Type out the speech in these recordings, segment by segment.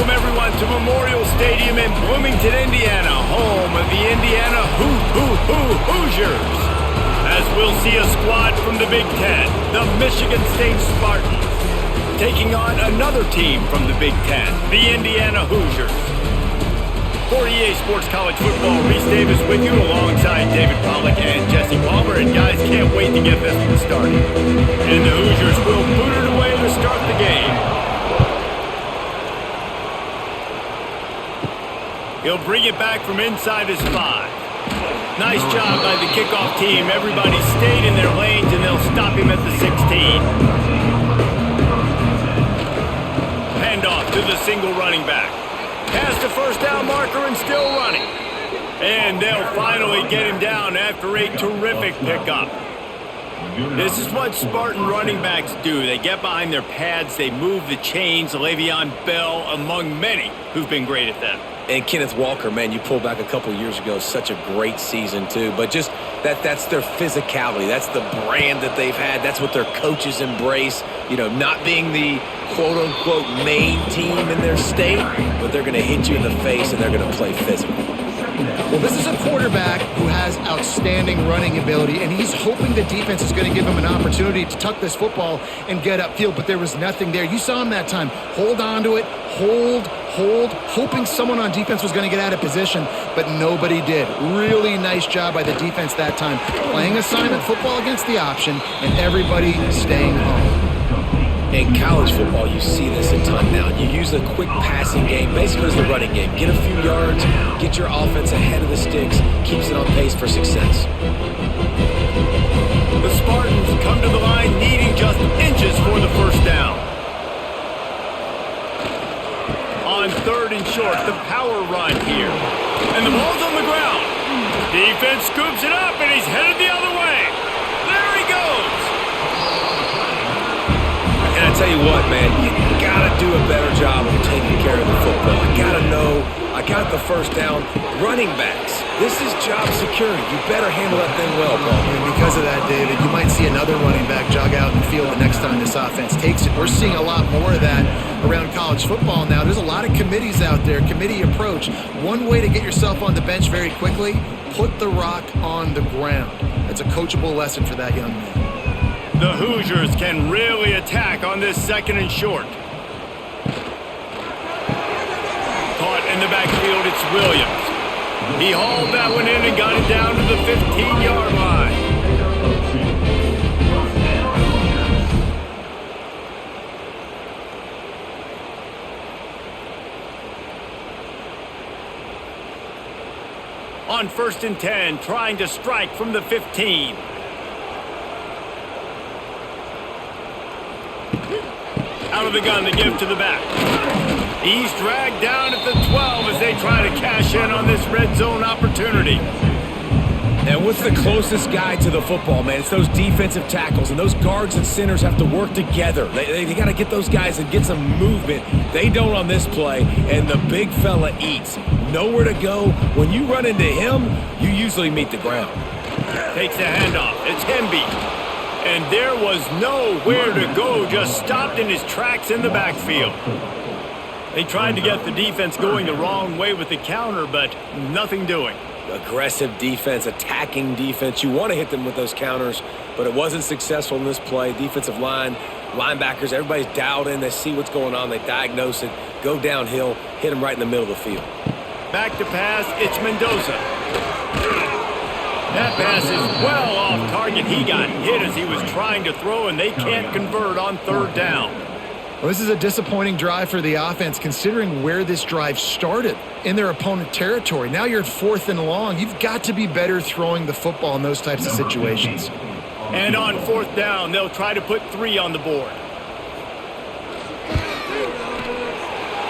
welcome everyone to Memorial Stadium in Bloomington, Indiana, home of the Indiana Hoosiers. As we'll see a squad from the Big Ten, the Michigan State Spartans, taking on another team from the Big Ten, the Indiana Hoosiers. For EA Sports College Football, Reese Davis with you alongside David Pollack and Jesse Palmer. And guys, can't wait to get this one started. And the Hoosiers will boot it away to start the game. He'll bring it back from inside his 5. Nice job by the kickoff team. Everybody stayed in their lanes, and they'll stop him at the 16. Handoff to the single running back. Past the first down marker and still running. And they'll finally get him down after a terrific pickup. This is what Spartan running backs do. They get behind their pads, they move the chains. Le'Veon Bell among many who've been great at that. And Kenneth Walker, man, you pulled back a couple years ago, such a great season too. But just that's their physicality. That's the brand that they've had. That's what their coaches embrace. You know, not being the quote-unquote main team in their state, but they're going to hit you in the face and they're going to play physical. Well, this is a quarterback who has outstanding running ability, and he's hoping the defense is going to give him an opportunity to tuck this football and get upfield, but there was nothing there. You saw him that time. Hold on to it, hold, hoping someone on defense was going to get out of position, but nobody did. Really nice job by the defense that time, playing assignment football against the option, and everybody staying home. In college football, you see this a ton now. You use a quick passing game, basically as the running game. Get a few yards, get your offense ahead of the sticks, keeps it on pace for success. The Spartans come to the line needing just inches for the first down. On 3rd and short, the power run here. And the ball's on the ground. Defense scoops it up, and he's headed the other way. There he goes. And I tell you what, man, you got to do a better job of taking care of the football. You got to know, I got the first down. Running backs, this is job security. You better handle that thing well, Paul. And because of that, David, you might see another running back jog out in the field the next time this offense takes it. We're seeing a lot more of that around college football now. There's a lot of committees out there, committee approach. One way to get yourself on the bench very quickly, put the rock on the ground. That's a coachable lesson for that young man. The Hoosiers can really attack on this 2nd and short. Caught in the backfield, it's Williams. He hauled that one in and got it down to the 15-yard line. On 1st and 10, trying to strike from the 15. Out of the gun to give to the back. He's dragged down at the 12 as they try to cash in on this red zone opportunity. And what's the closest guy to the football, man? It's those defensive tackles, and those guards and centers have to work together. They got to get those guys and get some movement. They don't on this play, and the big fella eats. Nowhere to go. When you run into him, you usually meet the ground. Takes the handoff. It's Hemby. And there was nowhere to go, just stopped in his tracks in the backfield. They tried to get the defense going the wrong way with the counter, but nothing doing. Aggressive defense, attacking defense. You want to hit them with those counters, but it wasn't successful in this play. Defensive line, linebackers, everybody's dialed in. They see what's going on. They diagnose it, go downhill, hit them right in the middle of the field. Back to pass, it's Mendoza. That pass is well off target. He got hit as he was trying to throw, and they can't convert on 3rd down. Well, this is a disappointing drive for the offense, considering where this drive started in their opponent territory. Now you're at 4th and long. You've got to be better throwing the football in those types of situations. And on 4th down, they'll try to put 3 on the board.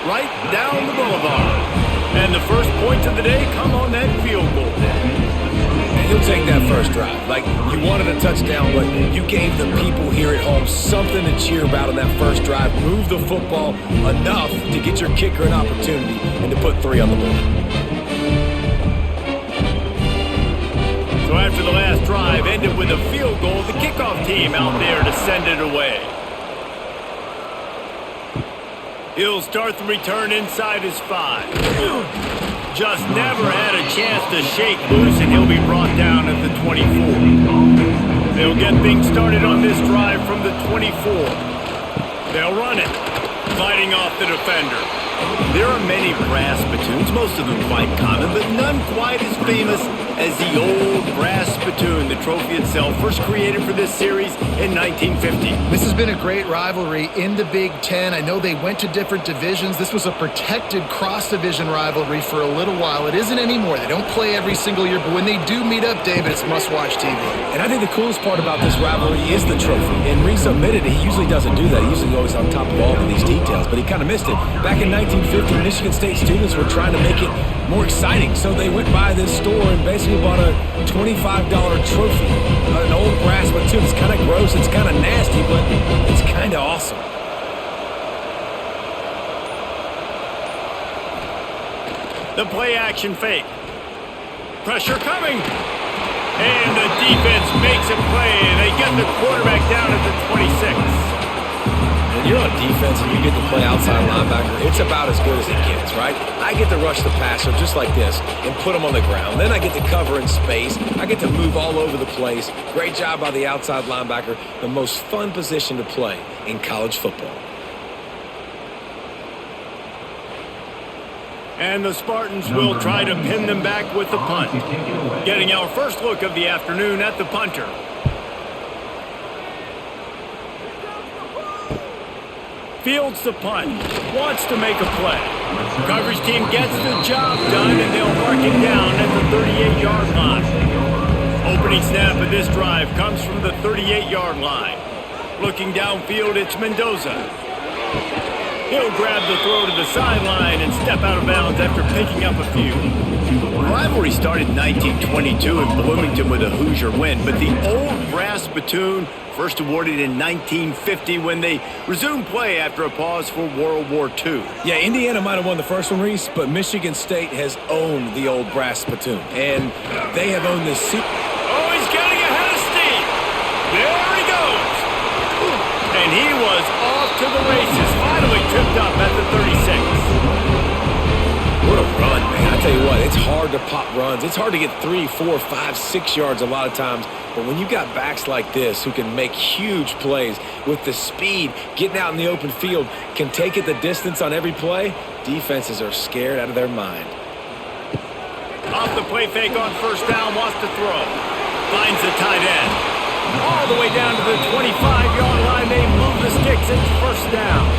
Right down the boulevard. And the first points of the day come on that field goal. He'll take that first drive. Like, you wanted a touchdown, but you gave the people here at home something to cheer about on that first drive. Move the football enough to get your kicker an opportunity and to put 3 on the board. So after the last drive ended with a field goal, the kickoff team out there to send it away. He'll start the return inside his 5. Just never had a chance to shake loose, and he'll be brought down at the 24. They'll get things started on this drive from the 24. They'll run it, gliding off the defender. There are many brass spittoons, most of them quite common, but none quite as famous as the old brass spittoon, the trophy itself, first created for this series in 1950. This has been a great rivalry in the Big Ten. I know they went to different divisions. This was a protected cross-division rivalry for a little while. It isn't anymore. They don't play every single year, but when they do meet up, David, it's must-watch TV. And I think the coolest part about this rivalry is the trophy. And Reese admitted he usually doesn't do that. He usually always on top of all of these details, but he kind of missed it. Back in 1950, Michigan State students were trying to make it more exciting, so they went by this store and basically bought a $25 trophy, an old brass spittoon. It's kind of gross, it's kind of nasty, but it's kind of awesome. The play action fake. Pressure coming. And the defense makes a play, and they get the quarterback down at the 26. When you're on defense and you get to play outside linebacker, it's about as good as it gets, right? I get to rush the passer just like this and put him on the ground. Then I get to cover in space. I get to move all over the place. Great job by the outside linebacker. The most fun position to play in college football. And the Spartans will try to pin them back with the punt. Getting our first look of the afternoon at the punter. Fields the punt, wants to make a play. Coverage team gets the job done, and they'll mark it down at the 38-yard line. Opening snap of this drive comes from the 38-yard line. Looking downfield, it's Mendoza. He'll grab the throw to the sideline and step out of bounds after picking up a few. The rivalry started in 1922 in Bloomington with a Hoosier win, but the old brass spittoon first awarded in 1950 when they resumed play after a pause for World War II. Yeah, Indiana might have won the first one, Reese, but Michigan State has owned the old brass spittoon, and they have owned this super. Oh, he's getting ahead of steam. There he goes. And he was off to the races, finally tripped up at the 36. What a run, man. I tell you what, it's hard to pop runs. It's hard to get 3, 4, 5, 6 yards a lot of times. But when you got backs like this who can make huge plays with the speed, getting out in the open field, can take it the distance on every play, defenses are scared out of their mind. Off the play fake on first down, wants to throw. Finds the tight end. All the way down to the 25-yard line, they move the sticks. It's first down.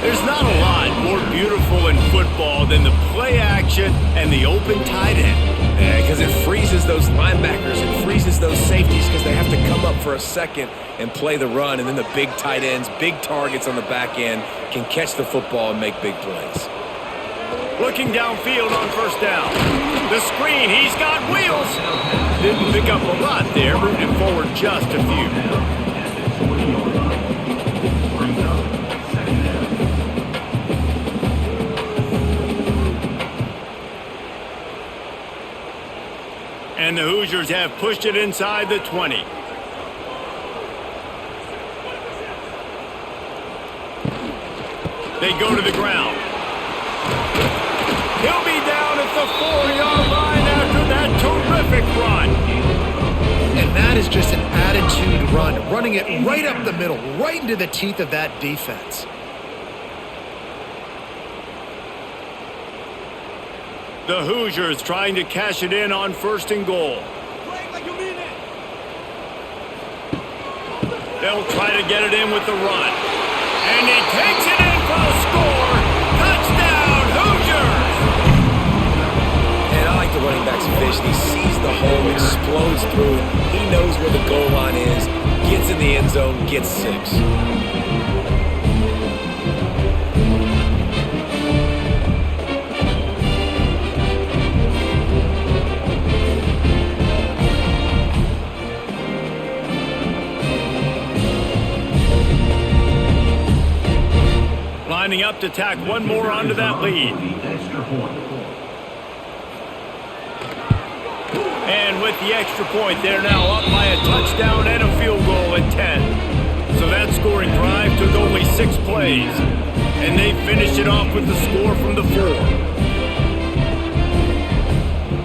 There's not a lot more beautiful in football than the play action and the open tight end. Yeah, because it freezes those linebackers. It freezes those safeties because they have to come up for a second and play the run. And then the big tight ends, big targets on the back end can catch the football and make big plays. Looking downfield on first down. The screen, he's got wheels. Didn't pick up a lot there, moved it forward just a few. And the Hoosiers have pushed it inside the 20. They go to the ground. He'll be down at the 4-yard line after that terrific run. And that is just an attitude run, running it right up the middle, right into the teeth of that defense. The Hoosiers trying to cash it in on first and goal. They'll try to get it in with the run. And he takes it in for a score. Touchdown, Hoosiers! And I like the running back's vision. He sees the hole, explodes through it. He knows where the goal line is, gets in the end zone, gets 6. Lining up to tack one more onto that lead. And with the extra point, they're now up by a touchdown and a field goal at 10. So that scoring drive took only 6 plays. And they finish it off with the score from the 4.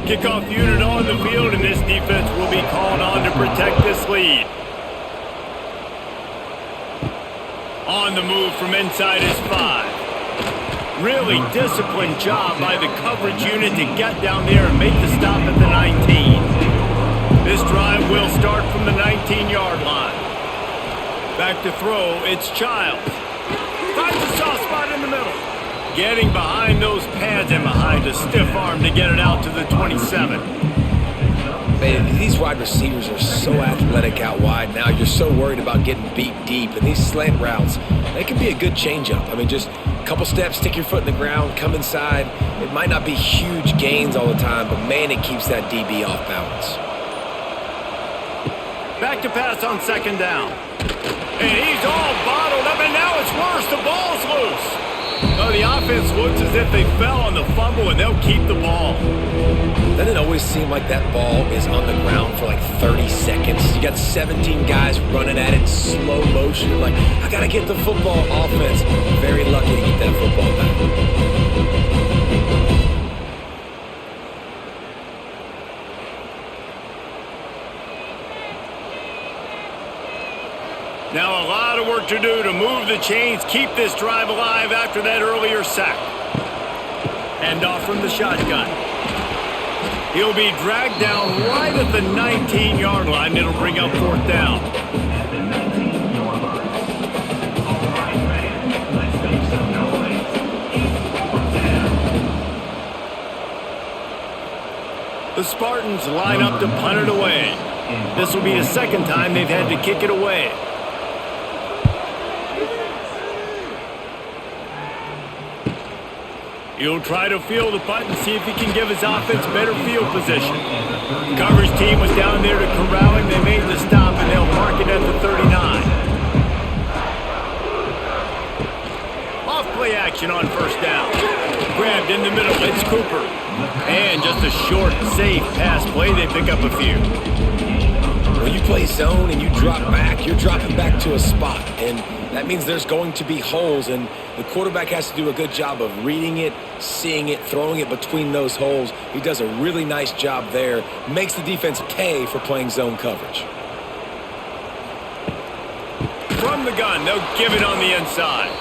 Kickoff unit on the field, and this defense will be called on to protect this lead. On the move from inside his 5. Really disciplined job by the coverage unit to get down there and make the stop at the 19. This drive will start from the 19-yard line. Back to throw, it's Childs. Finds a soft spot in the middle. Getting behind those pads and behind a stiff arm to get it out to the 27. Man, these wide receivers are so athletic out wide now. You're so worried about getting beat deep. And these slant routes, they can be a good changeup. I mean, just a couple steps, stick your foot in the ground, come inside. It might not be huge gains all the time, but man, it keeps that DB off balance. Back to pass on 2nd down. And he's all bottled up, and now it's worse. The ball's loose. Oh, the offense looks as if they fell on the fumble, and they'll keep the ball. Doesn't it always seem like that ball is on the ground for like 30 seconds? You got 17 guys running at it in slow motion. Like, I got to get the football. Offense, very lucky to get that football back. Now a lot of work to do to move the chains, keep this drive alive after that earlier sack. Hand off from the shotgun. He'll be dragged down right at the 19-yard line. It'll bring up 4th down. The Spartans line up to punt it away. This will be the 2nd time they've had to kick it away. He'll try to field the punt and see if he can give his offense better field position. The coverage team was down there to corral him. They made the stop, and they'll mark it at the 39. Off play action on 1st down. Grabbed in the middle. It's Cooper. And just a short, safe pass play. They pick up a few. When you play zone and you drop back, you're dropping back to a spot. And that means there's going to be holes, and the quarterback has to do a good job of reading it, seeing it, throwing it between those holes. He does a really nice job there. Makes the defense pay for playing zone coverage. From the gun, they'll give it on the inside.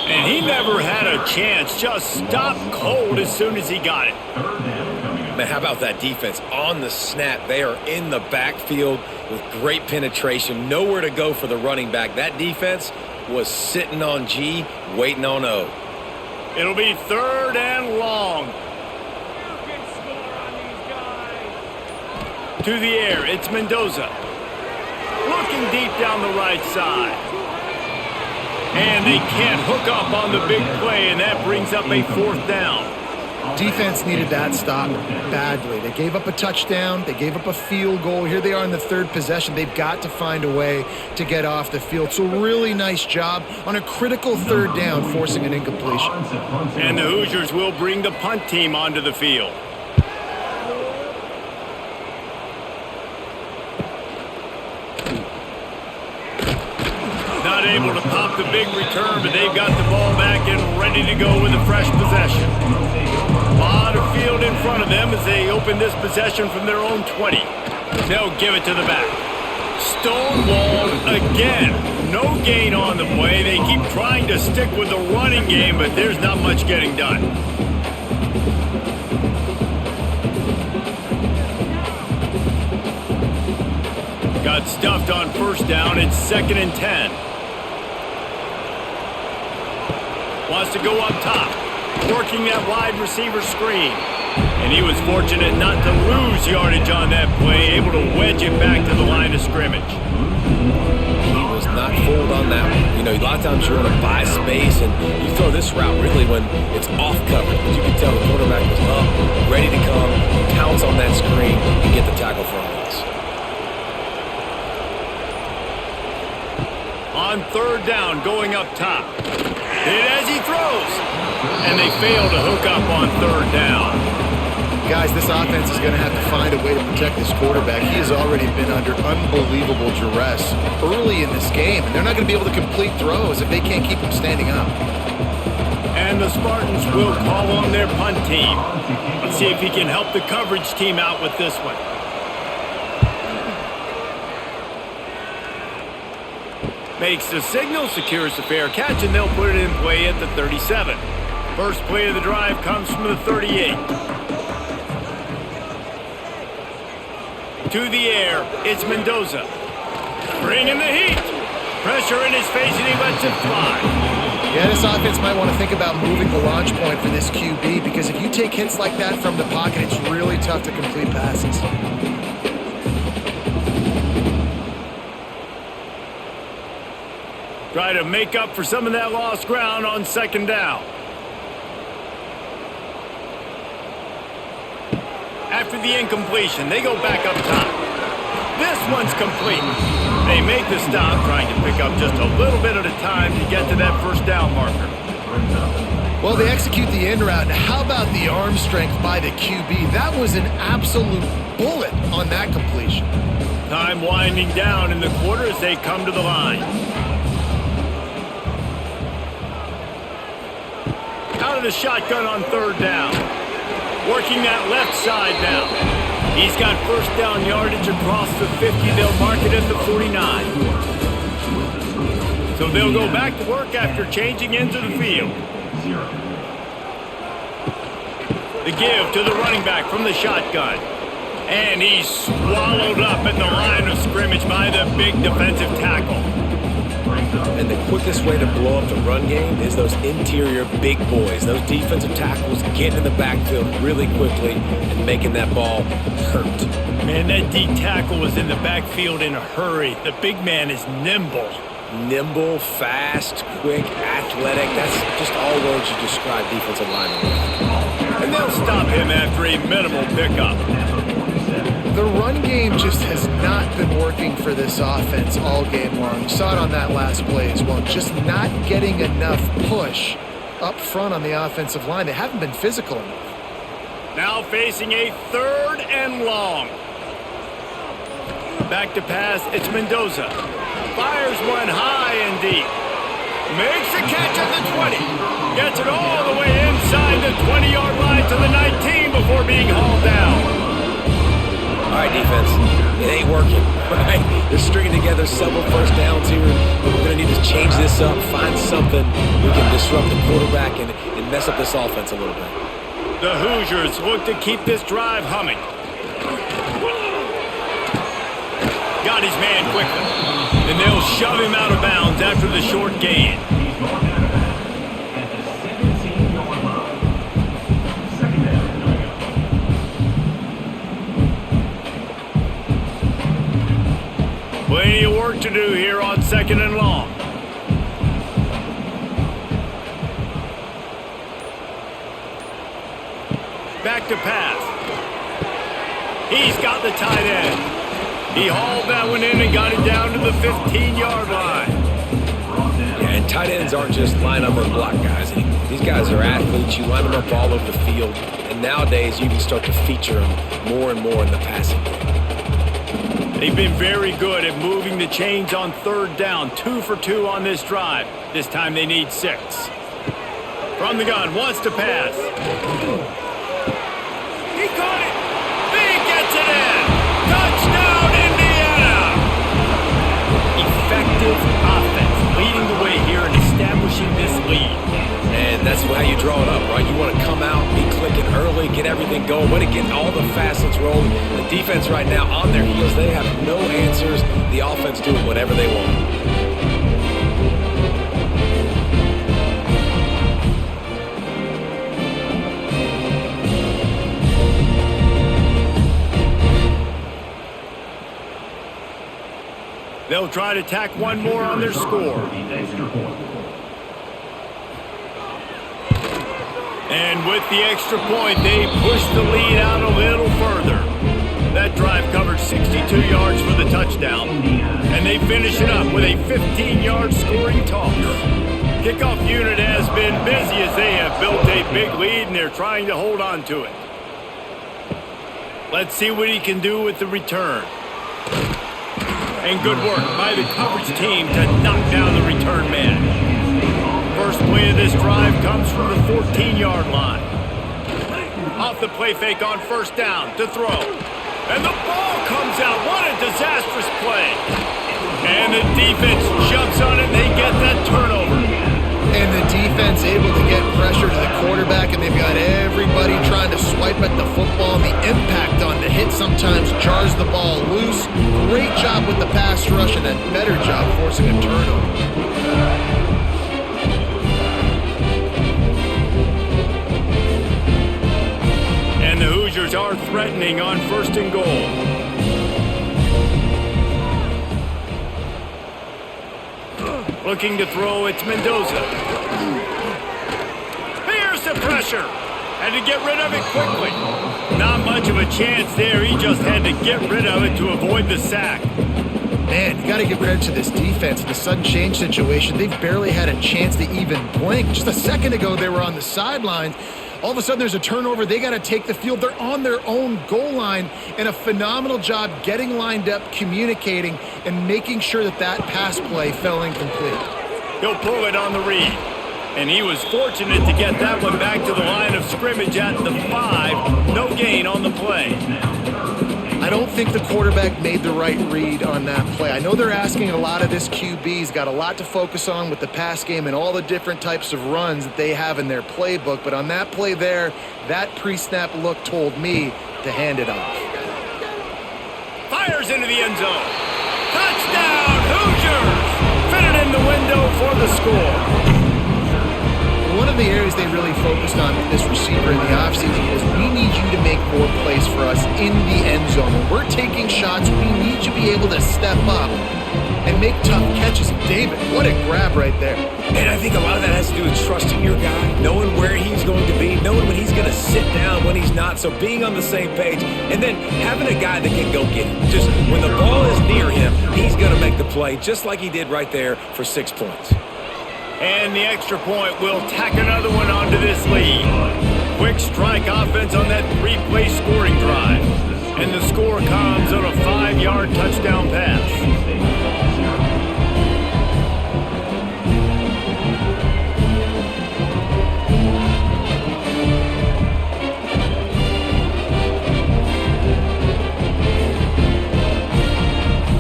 And he never had a chance. Just stopped cold as soon as he got it. Man, how about that defense? On the snap, they are in the backfield with great penetration. Nowhere to go for the running back. That defense was sitting on G, waiting on O. It'll be 3rd and long. To the air, it's Mendoza. Looking deep down the right side. And they can't hook up on the big play, and that brings up a 4th down. Defense needed that stop badly. They gave up a touchdown. They gave up a field goal. Here they are in the 3rd possession. They've got to find a way to get off the field. So really nice job on a critical 3rd down, forcing an incompletion. And the Hoosiers will bring the punt team onto the field. Not able to pop the big return, but they've got the ball back and ready to go with a fresh possession. A lot of field in front of them as they open this possession from their own 20. They'll give it to the back. Stonewalled again. No gain on the play. They keep trying to stick with the running game, but there's not much getting done. Got stuffed on 1st down. It's 2nd and 10. Wants to go up top, working that wide receiver screen. And he was fortunate not to lose yardage on that play, able to wedge it back to the line of scrimmage. He was not fooled on that one. You know, a lot of times you want to buy space, and you throw this route really when it's off coverage. But you can tell the quarterback was up, ready to come, pounce on that screen, and get the tackle for a loss. On 3rd down, going up top. Hit as he throws. And they fail to hook up on 3rd down. Guys, this offense is going to have to find a way to protect this quarterback. He has already been under unbelievable duress early in this game, and they're not going to be able to complete throws if they can't keep him standing up. and the Spartans will call on their punt team. Let's see if he can help the coverage team out with this one. Makes the signal, secures the fair catch, and they'll put it in play at the 37. First play of the drive comes from the 38. To the air, it's Mendoza. Bringing the heat. Pressure in his face, and he lets it fly. Yeah, this offense might want to think about moving the launch point for this QB, because if you take hits like that from the pocket, it's really tough to complete passes. Try to make up for some of that lost ground on second down. After the incompletion, they go back up top. This one's complete. They make the stop, trying to pick up just a little bit at a time to get to that first down marker. Well, they execute the end route. Now, how about the arm strength by the QB? That was an absolute bullet on that completion. Time winding down in the quarter as they come to the line. Out of the shotgun on third down. Working that left side now. He's got first down yardage across the 50. They'll mark it at the 49. So they'll go back to work after changing into the field. The give to the running back from the shotgun. And he's swallowed up at the line of scrimmage by the big defensive tackle. And the quickest way to blow up the run game is those interior big boys. Those defensive tackles getting in the backfield really quickly and making that ball hurt. Man, that D tackle was in the backfield in a hurry. The big man is nimble. Nimble, fast, quick, athletic. That's just all words you describe defensive linemen with. And they'll stop him after a minimal pickup. The run game just has not been working for this offense all game long. You saw it on that last play as well. Just not getting enough push up front on the offensive line. They haven't been physical enough. Now facing a third and long. Back to pass, it's Mendoza. Fires one high and deep. Makes the catch at the 20. Gets it all the way inside the 20-yard line to the 19 before being hauled down. All right, defense, it ain't working, right? They're stringing together several first downs here. We're going to need to change this up, find something we can disrupt the quarterback and mess up this offense a little bit. The Hoosiers look to keep this drive humming. Got his man quickly, and they'll shove him out of bounds after the short gain. Plenty of work to do here on second and long. Back to pass. He's got the tight end. He hauled that one in and got it down to the 15-yard line. Yeah, and tight ends aren't just line up and block guys anymore. These guys are athletes. You line them up all over the field. And nowadays, you can start to feature them more and more in the passing game. They've been very good at moving the chains on third down. 2 for 2 on this drive. This time they need 6. From the gun, wants to pass. He caught it. He gets it in. Touchdown, Indiana. Effective offense leading the way here and establishing this lead. And that's how you draw it up, right? You want to come out, be clicking early, get everything going, want to get all the facets rolling. The defense right now on their heels, they have no answers. The offense doing whatever they want. They'll try to tack one more on their score. And with the extra point, they push the lead out a little further. That drive covered 62 yards for the touchdown. And they finish it up with a 15-yard scoring toss. Kickoff unit has been busy as they have built a big lead and they're trying to hold on to it. Let's see what he can do with the return. And good work by the coverage team to knock down the return man. First play of this drive comes from the 14-yard line. Off the play fake on first down to throw. And the ball comes out. What a disastrous play. And the defense jumps on it, and they get that turnover. And the defense able to get pressure to the quarterback, and they've got everybody trying to swipe at the football, and the impact on the hit sometimes jars the ball loose. Great job with the pass rush, and a better job forcing a turnover. And the Hoosiers are threatening on first and goal. Looking to throw, it's Mendoza. Here's the pressure. Had to get rid of it quickly. Not much of a chance there. He just had to get rid of it to avoid the sack. Man, you got to give credit to this defense. In the sudden change situation, they've barely had a chance to even blink. Just a second ago, they were on the sidelines. All of a sudden, there's a turnover. They got to take the field. They're on their own goal line, and a phenomenal job getting lined up, communicating, and making sure that that pass play fell incomplete. He'll pull it on the read, and he was fortunate to get that one back to the line of scrimmage at the 5. No gain on the play. I don't think the quarterback made the right read on that play. I know they're asking a lot of this QB. He's got a lot to focus on with the pass game and all the different types of runs that they have in their playbook. But on that play there, that pre-snap look told me to hand it off. Fires into the end zone. Touchdown, Hoosiers! Fitted in the window for the score. One of the areas they really focused on with this receiver in the offseason was we need you to make more plays for us in the end zone. When we're taking shots, we need you to be able to step up and make tough catches. David, what a grab right there. And I think a lot of that has to do with trusting your guy, knowing where he's going to be, knowing when he's going to sit down, when he's not, so being on the same page, and then having a guy that can go get him. Just when the ball is near him, he's going to make the play, just like he did right there for 6 points. And the extra point will tack another one onto this lead. Quick strike offense on that 3-play scoring drive. And the score comes on a 5-yard touchdown pass.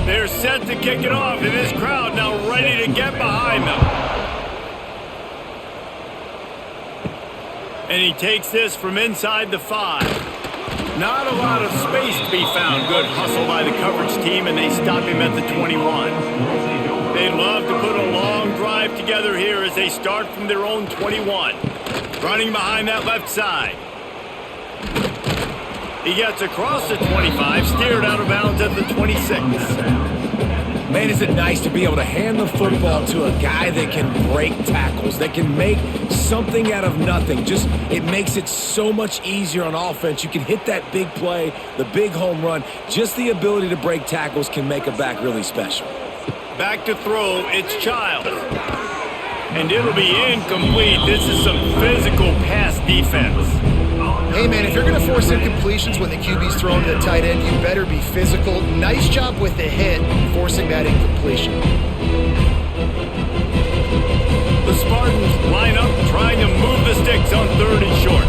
They're set to kick it off, and this crowd now ready to get behind them. And he takes this from inside the 5. Not a lot of space to be found. Good hustle by the coverage team, and they stop him at the 21. They love to put a long drive together here as they start from their own 21. Running behind that left side. He gets across the 25, steered out of bounds at the 26. Man, is it nice to be able to hand the football to a guy that can break tackles, that can make something out of nothing. Just, it makes it so much easier on offense. You can hit that big play, the big home run. Just the ability to break tackles can make a back really special. Back to throw, it's Child. And it'll be incomplete. This is some physical pass defense. Hey, man, if you're going to force incompletions when the QB's thrown to the tight end, you better be physical. Nice job with the hit, forcing that incompletion. The Spartans line up, trying to move the sticks on 3rd and short.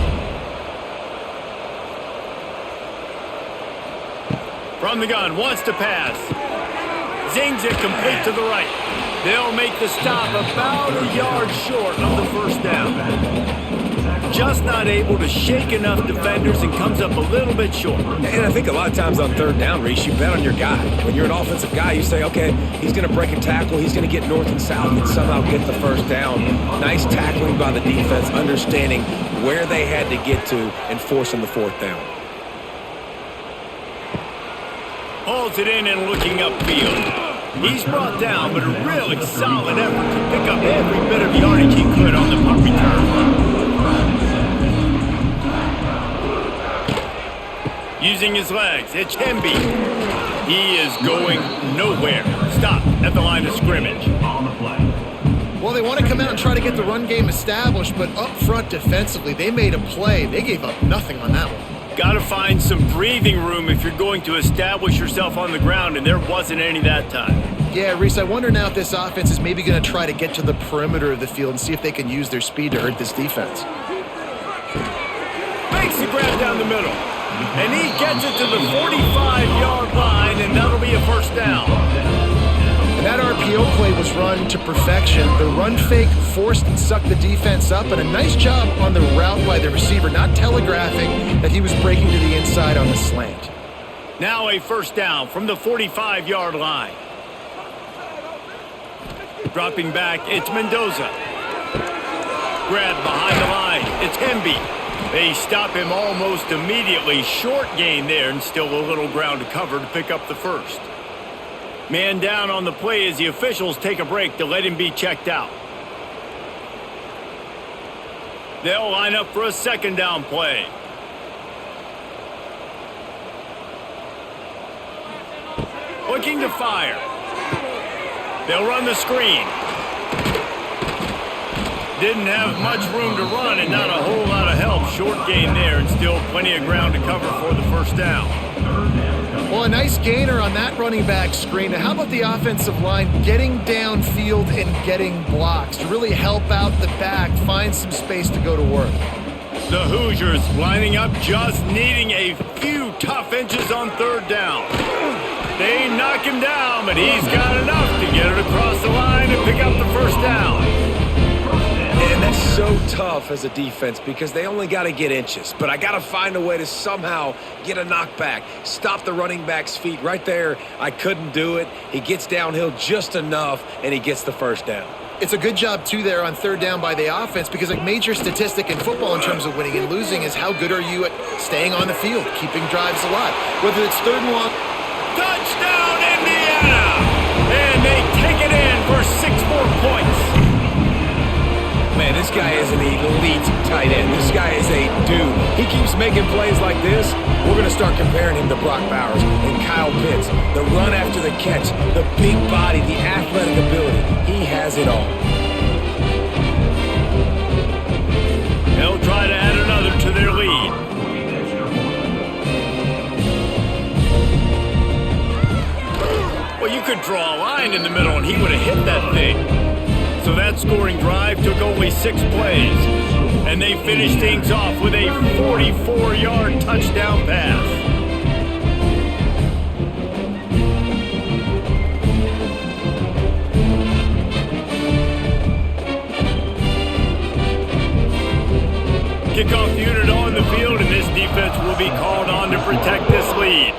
From the gun, wants to pass. Zings it complete to the right. They'll make the stop about a yard short of the first down. Just not able to shake enough defenders and comes up a little bit short. And I think a lot of times on 3rd down, Reese, you bet on your guy. When you're an offensive guy, you say, okay, he's going to break a tackle, he's going to get north and south and somehow get the first down. Nice tackling by the defense, understanding where they had to get to and forcing the 4th down. Hauls it in and looking upfield. He's brought down, but a really solid effort to pick up every bit of yardage he could on the punt return. Using his legs, it's Hemby. He is going nowhere. Stop at the line of scrimmage. Well, they want to come out and try to get the run game established, but up front defensively, they made a play. They gave up nothing on that one. Got to find some breathing room if you're going to establish yourself on the ground, and there wasn't any that time. Yeah, Reese, I wonder now if this offense is maybe going to try to get to the perimeter of the field and see if they can use their speed to hurt this defense. Makes the grab down the middle. And he gets it to the 45-yard line, and that'll be a first down. And that RPO play was run to perfection. The run fake forced and sucked the defense up, and a nice job on the route by the receiver, not telegraphing that he was breaking to the inside on the slant. Now a first down from the 45-yard line. Dropping back, it's Mendoza. Grab behind the line, it's Hemby. They stop him almost immediately. Short gain there, and still a little ground to cover to pick up the first. Man down on the play as the officials take a break to let him be checked out. They'll line up for a second down play. Looking to fire. They'll run the screen. Didn't have much room to run and not a whole lot of help. Short gain there and still plenty of ground to cover for the first down. Well, a nice gainer on that running back screen. Now, how about the offensive line getting downfield and getting blocks to really help out the back, find some space to go to work? The Hoosiers lining up, just needing a few tough inches on third down. They knock him down, but he's got enough to get it across the line and pick up the first down. And that's so tough as a defense because they only got to get inches. But I got to find a way to somehow get a knockback, stop the running back's feet. Right there, I couldn't do it. He gets downhill just enough, and he gets the first down. It's a good job, too, there on third down by the offense because a major statistic in football in terms of winning and losing is how good are you at staying on the field, keeping drives alive. Whether it's third and long. Touchdown, Indiana! And they take it in for 6 more points. Man, this guy is an elite tight end. This guy is a dude. He keeps making plays like this. We're going to start comparing him to Brock Bowers and Kyle Pitts. The run after the catch, the big body, the athletic ability. He has it all. They'll try to add another to their lead. Well, you could draw a line in the middle and he would have hit that thing. So that scoring drive took only 6 plays. And they finished things off with a 44-yard touchdown pass. Kickoff unit on the field, and this defense will be called on to protect this lead.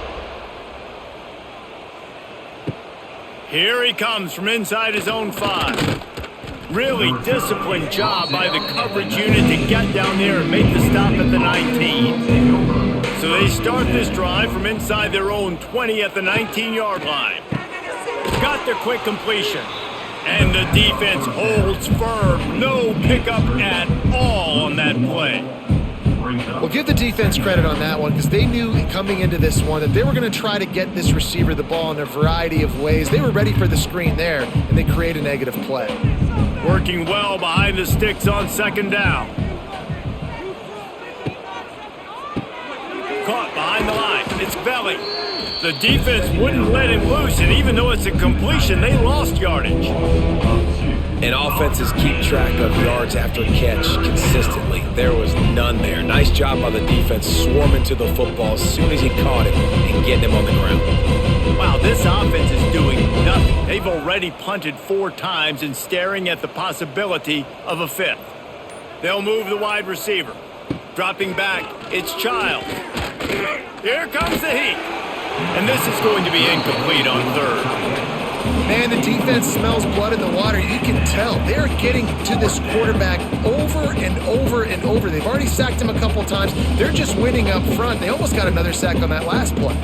Here he comes from inside his own 5. Really disciplined job by the coverage unit to get down there and make the stop at the 19. So they start this drive from inside their own 20 at the 19-yard line. Got their quick completion. And the defense holds firm. No pickup at all on that play. Well, give the defense credit on that one because they knew coming into this one that they were going to try to get this receiver the ball in a variety of ways. They were ready for the screen there, and they create a negative play. Working well behind the sticks on second down. Caught behind the line. It's Belly. The defense wouldn't let him loose, and even though it's a completion, they lost yardage. And offenses keep track of yards after catch consistently. There was none there. Nice job by the defense swarming to the football as soon as he caught it and getting him on the ground. Wow, this offense is doing nothing. They've already punted 4 times and staring at the possibility of a 5th. They'll move the wide receiver. Dropping back, it's Childs. Here comes the heat. And this is going to be incomplete on third. Man, the defense smells blood in the water. You can tell. They're getting to this quarterback over and over and over. They've already sacked him a couple times. They're just winning up front. They almost got another sack on that last play.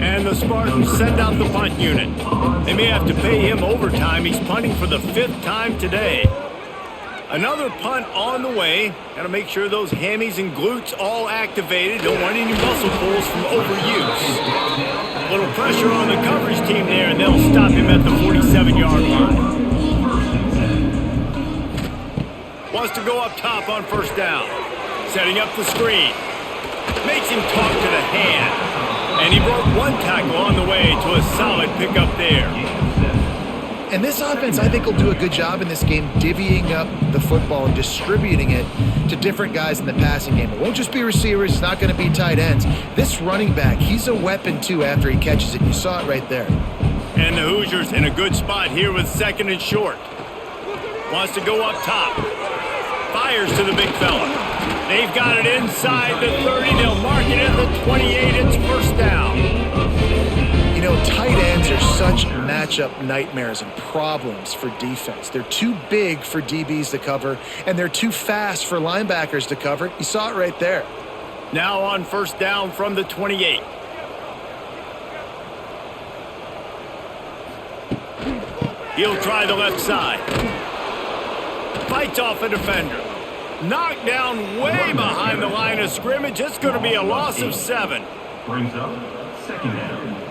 And the Spartans send out the punt unit. They may have to pay him overtime. He's punting for the 5th time today. Another punt on the way. Got to make sure those hammies and glutes all activated. Don't want any muscle pulls from overuse. A little pressure on the coverage team there, and they'll stop him at the 47-yard line. Wants to go up top on first down. Setting up the screen. Makes him talk to the hand. And he broke 1 tackle on the way to a solid pickup there. And this offense, I think, will do a good job in this game divvying up the football and distributing it to different guys in the passing game. It won't just be receivers. It's not going to be tight ends. This running back, he's a weapon, too, after he catches it. You saw it right there. And the Hoosiers in a good spot here with 2nd and short. Wants to go up top. Fires to the big fella. They've got it inside the 30. They'll mark it at the 28. It's first down. You know, tight ends are such matchup nightmares and problems for defense. They're too big for DBs to cover, and they're too fast for linebackers to cover. You saw it right there. Now on first down from the 28. He'll try the left side. Fights off a defender. Knocked down way behind the line of scrimmage. It's going to be a loss of 7. Brings up 2nd down.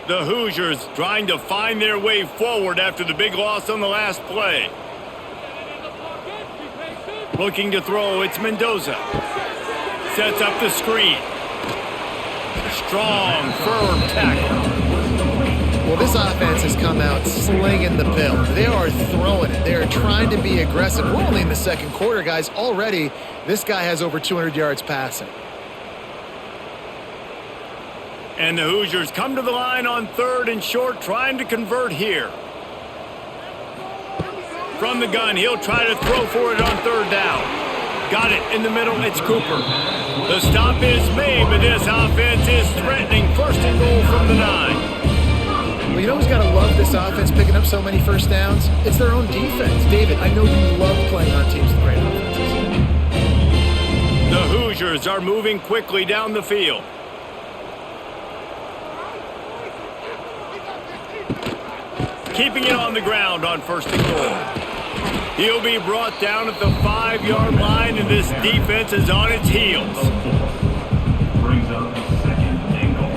The Hoosiers trying to find their way forward after the big loss on the last play. Looking to throw, it's Mendoza. Sets up the screen. Strong, firm tackle. Well, this offense has come out slinging the pill. They are throwing it. They are trying to be aggressive. We're only in the 2nd quarter, guys. Already, this guy has over 200 yards passing. And the Hoosiers come to the line on 3rd and short, trying to convert here. From the gun, he'll try to throw for it on 3rd down. Got it in the middle, it's Cooper. The stop is made, but this offense is threatening. 1st and goal from the 9. Well, you know who's got to love this offense picking up so many first downs? It's their own defense. David, I know you love playing on teams with great offenses. The Hoosiers are moving quickly down the field. Keeping it on the ground on 1st and goal. He'll be brought down at the 5-yard line, and this defense is on its heels. Brings up 2nd and goal.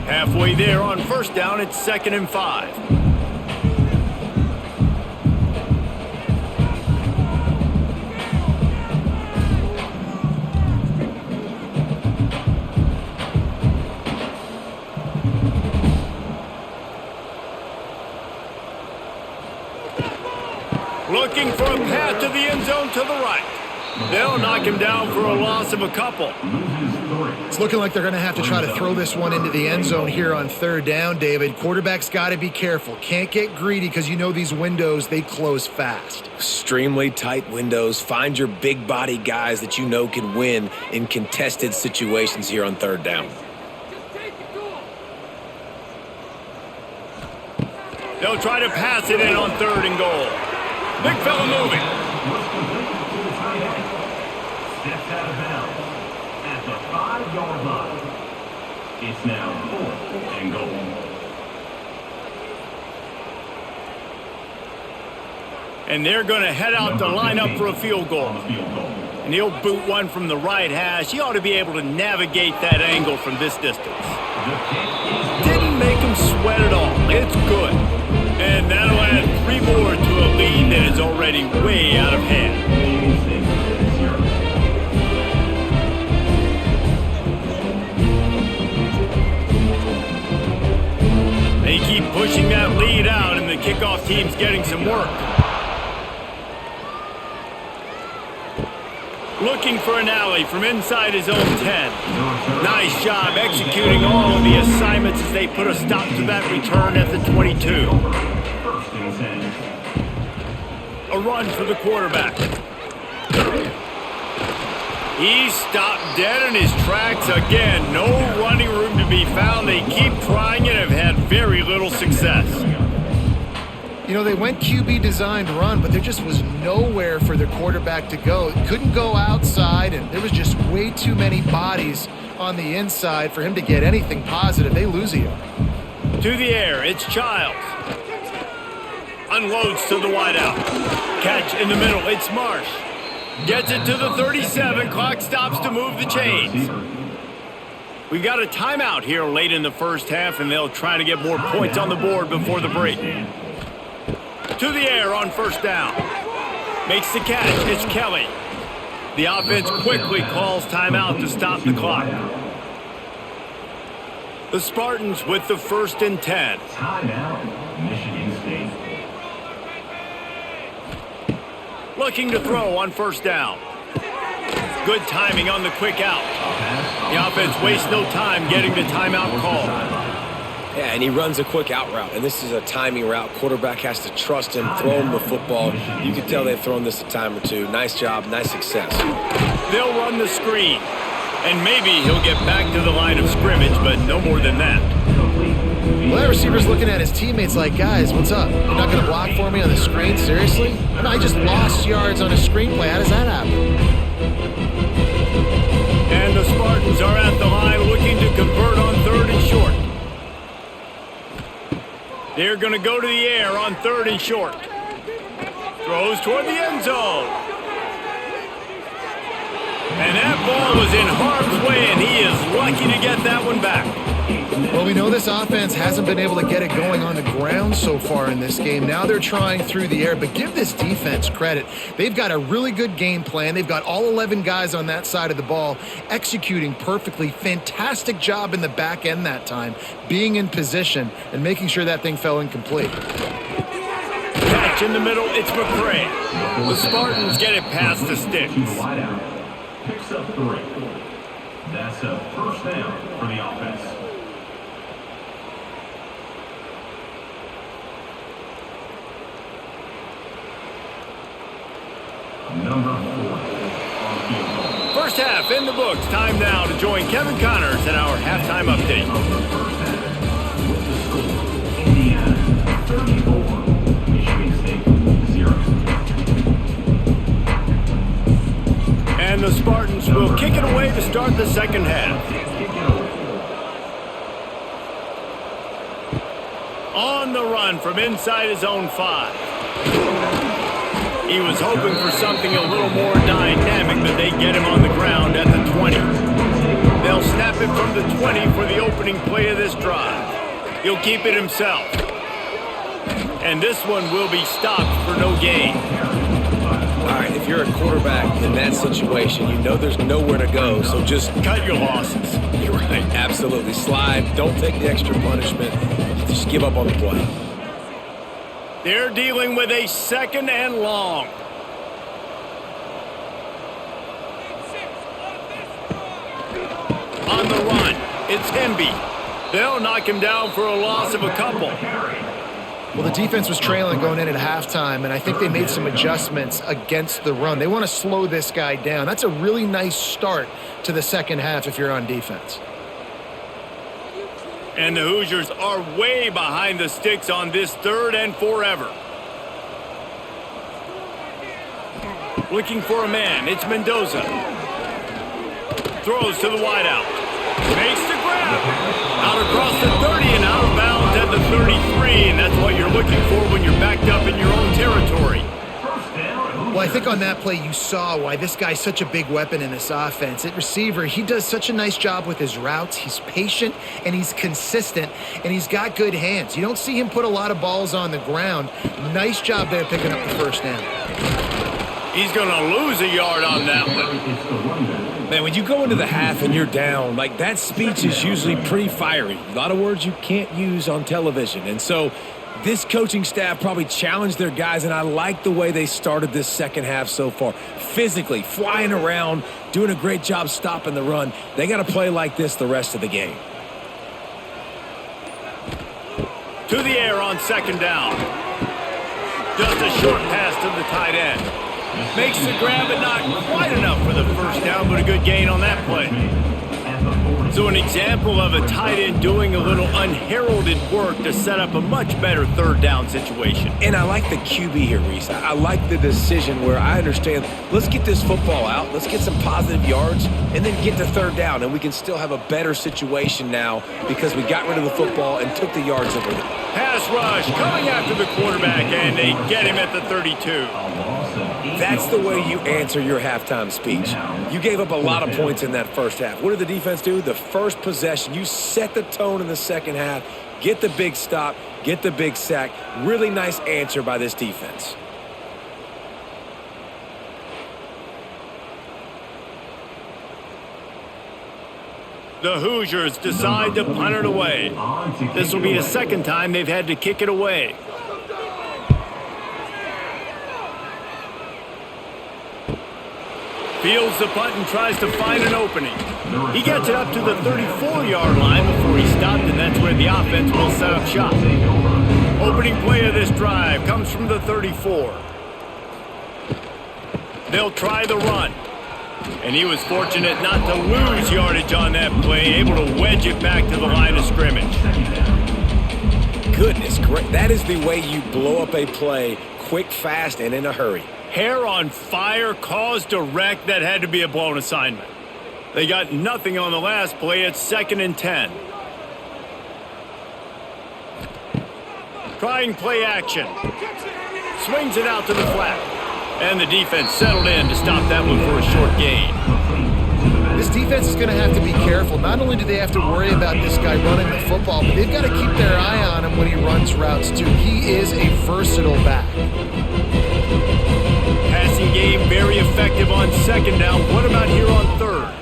Halfway there on 1st down, it's 2nd and 5. Looking for a path to the end zone to the right. They'll knock him down for a loss of a couple. It's looking like they're going to have to try to throw this one into the end zone here on 3rd down, David. Quarterback's got to be careful. Can't get greedy because you know these windows, they close fast. Extremely tight windows. Find your big body guys that you know can win in contested situations here on 3rd down. They'll try to pass it in on 3rd and goal. Big fella moving. Steps out of bounds at the 5-yard line. It's now 4th and goal. And they're going to head out to line up for a field goal. And he'll boot one from the right hash. He ought to be able to navigate that angle from this distance. Didn't make him sweat at all. It's good. And that'll add 3 more to a lead that is already way out of hand. They keep pushing that lead out, and the kickoff team's getting some work. Looking for an alley from inside his own 10. Nice job executing all of the assignments as they put a stop to that return at the 22. A run for the quarterback. He stopped dead in his tracks again. No running room to be found. They keep trying and have had very little success. You know, they went QB designed run, but there just was nowhere for their quarterback to go. Couldn't go outside, and there was just way too many bodies on the inside for him to get anything positive. They lose a yard. To the air, it's Childs. Unloads to the wideout. Catch in the middle, it's Marsh. Gets it to the 37. Clock stops to move the chains. We've got a timeout here late in the first half, and they'll try to get more points on the board before the break. To the air on first down. Makes the catch. It's Kelly. The offense quickly calls timeout to stop the clock. The Spartans with the 1st and 10. Timeout, Michigan State. Looking to throw on first down. Good timing on the quick out. The offense wastes no time getting the timeout call. Yeah, and he runs a quick out route, and this is a timing route. Quarterback has to trust him, throw him the football. You can tell they've thrown this a time or two. Nice job, nice success. They'll run the screen, and maybe he'll get back to the line of scrimmage, but no more than that. Well, that receiver's looking at his teammates like, guys, what's up? You're not going to block for me on the screen? Seriously? And I just lost yards on a screen play. How does that happen? And the Spartans are at the line looking to convert on 3rd and short. They're going to go to the air on 3rd and short. Throws toward the end zone. And that ball was in harm's way, and he is lucky to get that one back. Well, we know this offense hasn't been able to get it going on the ground so far in this game. Now they're trying through the air, but give this defense credit. They've got a really good game plan. They've got all 11 guys on that side of the ball executing perfectly. Fantastic job in the back end that time, being in position and making sure that thing fell incomplete. Catch in the middle, it's McCray. The Spartans get it past the sticks. Wideout. Picks up 3. That's a 1st down for the offense. Number 4 on field goal. First half in the books. Time now to join Kevin Connors in our halftime update. With the score, Indiana 34, Michigan State 0. And the Spartans will kick it away to start the second half. On the run from inside his own 5. He was hoping for something a little more dynamic, but they get him on the ground at the 20. They'll snap it from the 20 for the opening play of this drive. He'll keep it himself. And this one will be stopped for no gain. All right, if you're a quarterback in that situation, you know there's nowhere to go, so just Cut your losses. You're right, absolutely. Slide, don't take the extra punishment. Just give up on the play. They're dealing with a 2nd and long. On the run, it's Hemby. They'll knock him down for a loss of a couple. Well, the defense was trailing going in at halftime, and I think they made some adjustments against the run. They want to slow this guy down. That's a really nice start to the second half if you're on defense. And the Hoosiers are way behind the sticks on this 3rd and forever. Looking for a man, it's Mendoza. Throws to the wideout. Makes the grab. Out across the 30 and out of bounds at the 33. And that's what you're looking for when you're backed up in your own territory. Well, I think on that play you saw why this guy's such a big weapon in this offense. At receiver, he does such a nice job with his routes. He's patient and he's consistent and he's got good hands. You don't see him put a lot of balls on the ground. Nice job there picking up the 1st down. He's going to lose a yard on that one. Man, when you go into the half and you're down, like that speech is usually pretty fiery. A lot of words you can't use on television. And so this coaching staff probably challenged their guys, and I like the way they started this second half so far. Physically, flying around, doing a great job stopping the run. They got to play like this the rest of the game. To the air on 2nd down. Just a short pass to the tight end. Makes the grab, but not quite enough for the 1st down, but a good gain on that play. So an example of a tight end doing a little unheralded work to set up a much better 3rd down situation. And I like the QB here, Reese. I like the decision where I understand, let's get this football out, let's get some positive yards, and then get to 3rd down, and we can still have a better situation now because we got rid of the football and took the yards over it. Pass rush coming after the quarterback, and they get him at the 32. That's the way you answer your halftime speech. You gave up a lot of points in that first half. What did the defense do? The first possession, you set the tone in the second half. get the big stop, get the big sack. Really nice answer by this defense. The Hoosiers decide to punt it away. This will be the second time they've had to kick it away. Fields the punt and tries to find an opening. He gets it up to the 34-yard line before he stopped, and that's where the offense will set up shop. Opening play of this drive comes from the 34. They'll try the run. And he was fortunate not to lose yardage on that play, able to wedge it back to the line of scrimmage. Goodness, great. That is the way you blow up a play, quick, fast, and in a hurry. Hair on fire, caused a wreck. That had to be a blown assignment. They got nothing on the last play. It's 2nd and 10. Trying play action. Swings it out to the flat. And the defense settled in to stop that one for a short gain. This defense is going to have to be careful. Not only do they have to worry about this guy running the football, but they've got to keep their eye on him when he runs routes too. He is a versatile back. Passing game very effective on 2nd down. What about here on 3rd?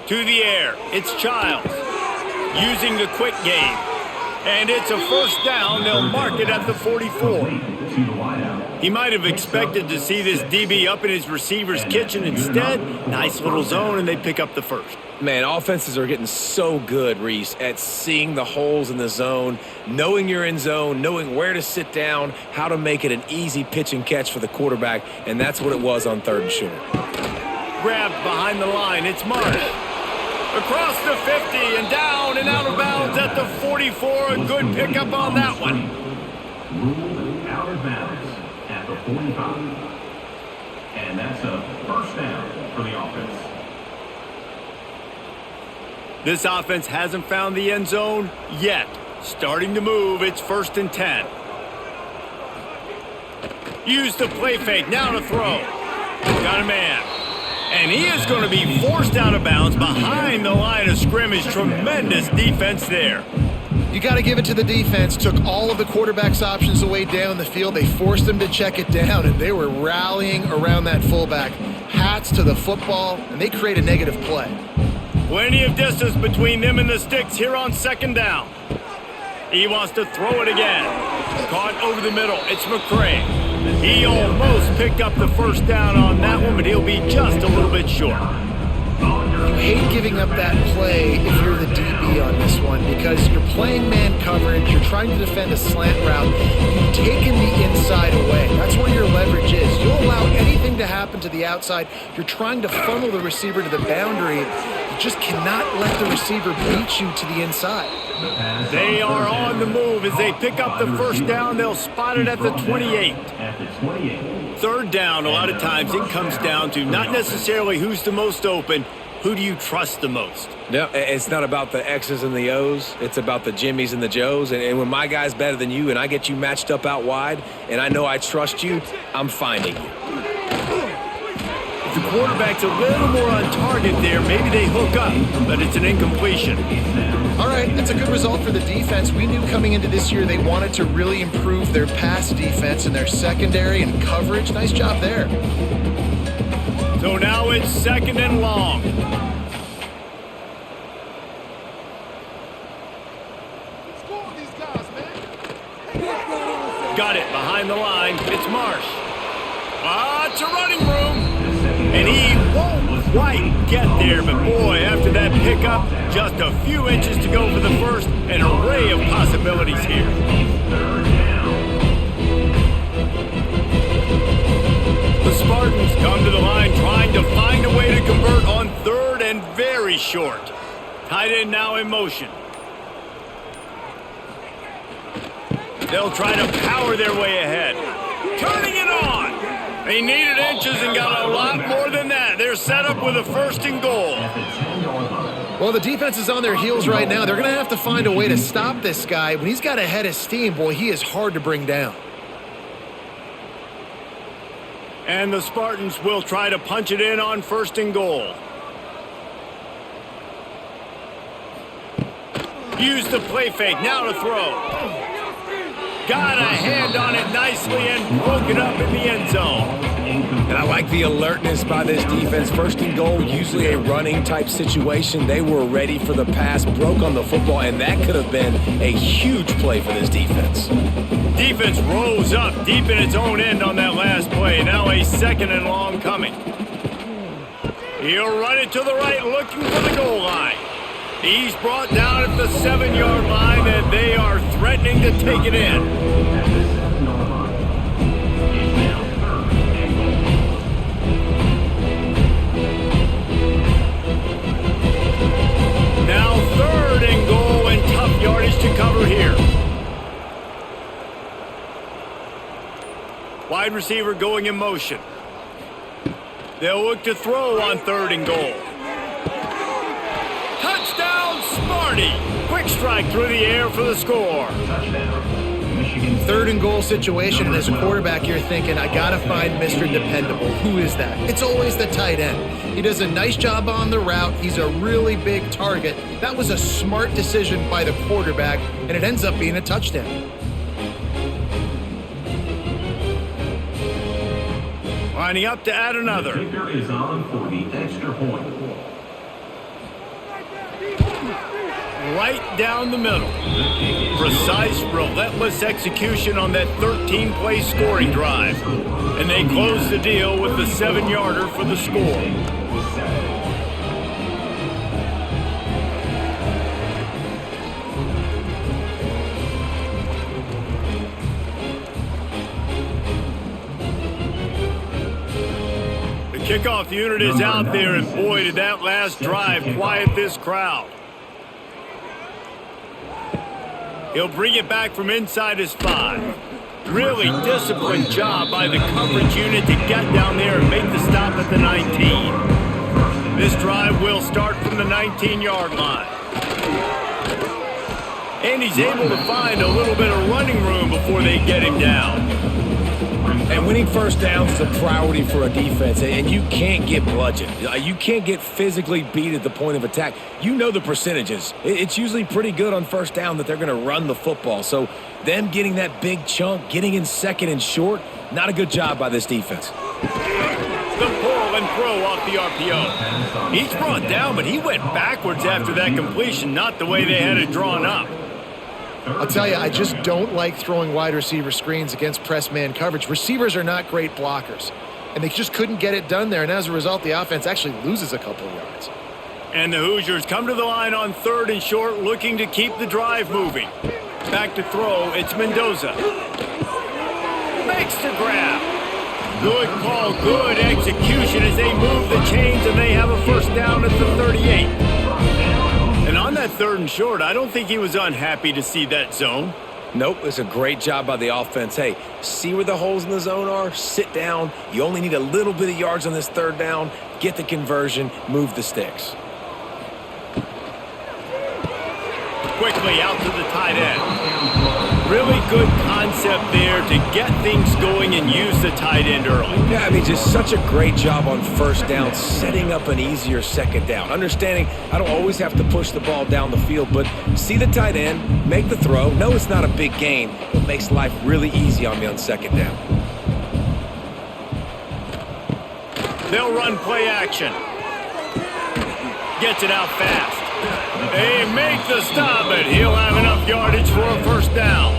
To the air. It's Childs using the quick game. And it's a 1st down. They'll mark it at the 44. He might have expected to see this DB up in his receiver's kitchen. Instead, nice little zone, and they pick up the 1st. Man, offenses are getting so good, Reese, at seeing the holes in the zone, knowing you're in zone, knowing where to sit down, how to make it an easy pitch and catch for the quarterback, and that's what it was on 3rd and short. Grabbed behind the line. It's Marsh. Across the 50 and down and out of bounds at the 44. A good pickup on that one. Ruled out of bounds at the 45. And that's a 1st down for the offense. This offense hasn't found the end zone yet. Starting to move. It's 1st and 10. Use the play fake. Now to throw. Got a man. And he is going to be forced out of bounds behind the line of scrimmage. Tremendous defense there. You got to give it to the defense. Took all of the quarterback's options away down the field. They forced him to check it down, and they were rallying around that fullback. Hats to the football, and they create a negative play. Plenty of distance between them and the sticks here on 2nd down. He wants to throw it again. Caught over the middle. It's McCray. He almost picked up the 1st down on that one, but he'll be just a little bit short. You hate giving up that play if you're the DB on this one because you're playing man coverage, you're trying to defend a slant route, you've taken the inside away. That's where your leverage is. You'll allow anything to happen to the outside. You're trying to funnel the receiver to the boundary. You just cannot let the receiver beat you to the inside. They are on the move as they pick up the 1st down. They'll spot it at the 28. 3rd down, a lot of times it comes down to not necessarily who's the most open, who do you trust the most? No, it's not about the X's and the O's. It's about the Jimmies and the Joes. And when my guy's better than you and I get you matched up out wide and I know I trust you, I'm finding you. If the quarterback's a little more on target there, maybe they hook up, but it's an incompletion. All right, that's a good result for the defense. We knew coming into this year they wanted to really improve their pass defense and their secondary and coverage. Nice job there. So now it's 2nd and long. Got it behind the line. It's Marsh. It's a running room. And he won't quite get there, but boy, after that pickup, just a few inches to go for the 1st. An array of possibilities here. The Spartans come to the line trying to find a way to convert on 3rd and very short. Tight end now in motion. They'll try to power their way ahead. Turning it on. They needed inches and got a lot more than that. They're set up with a 1st and goal. Well, the defense is on their heels right now. They're going to have to find a way to stop this guy. When he's got a head of steam, boy, he is hard to bring down. And the Spartans will try to punch it in on 1st and goal. Use the play fake, now to throw. Got a hand on it nicely and broke it up in the end zone. And I like the alertness by this defense. First and goal, usually a running type situation. They were ready for the pass, broke on the football, and that could have been a huge play for this defense. Defense rose up deep in its own end on that last play. Now a 2nd and long coming. He'll run it to the right, looking for the goal line. He's brought down at the 7-yard line, and they are threatening to take it in. Now 3rd and goal, and tough yardage to cover here. Wide receiver going in motion. They'll look to throw on 3rd and goal. Touchdown, Sparty! Quick strike through the air for the score. 3rd and goal situation, and as a quarterback, you're thinking, I gotta find Mr. Dependable. Who is that? It's always the tight end. He does a nice job on the route. He's a really big target. That was a smart decision by the quarterback, and it ends up being a touchdown. Lining up to add another. The kicker is on for the extra point. Right down the middle. Precise, relentless execution on that 13-play scoring drive. And they close the deal with the 7-yarder for the score. Kickoff unit is out there, and boy, did that last drive quiet this crowd. He'll bring it back from inside his 5. Really disciplined job by the coverage unit to get down there and make the stop at the 19. This drive will start from the 19-yard line. And he's able to find a little bit of running room before they get him down. And winning first downs is a priority for a defense, and you can't get bludgeoned. You can't get physically beat at the point of attack. You know the percentages. It's usually pretty good on first down that they're going to run the football. So them getting that big chunk, getting in 2nd and short, not a good job by this defense. The pull and throw off the RPO. He's brought down, but he went backwards after that completion, not the way they had it drawn up. I'll tell you, I just don't like throwing wide receiver screens against press man coverage. Receivers are not great blockers, and they just couldn't get it done there, and as a result, the offense actually loses a couple of yards. And the Hoosiers come to the line on 3rd and short, looking to keep the drive moving. Back to throw, it's Mendoza. Makes the grab. Good call, good execution as they move the chains, and they have a first down at the 38. And on that 3rd and short, I don't think he was unhappy to see that zone. Nope, it's a great job by the offense. Hey, see where the holes in the zone are, sit down. You only need a little bit of yards on this 3rd down, get the conversion, move the sticks. Quickly out to the tight end. Really good concept there to get things going and use the tight end early. Yeah, I mean, just such a great job on first down, setting up an easier 2nd down. Understanding I don't always have to push the ball down the field, but see the tight end, make the throw. No, it's not a big gain, but makes life really easy on me on 2nd down. They'll run play action. Gets it out fast. They make the stop, but he'll have enough yardage for a first down.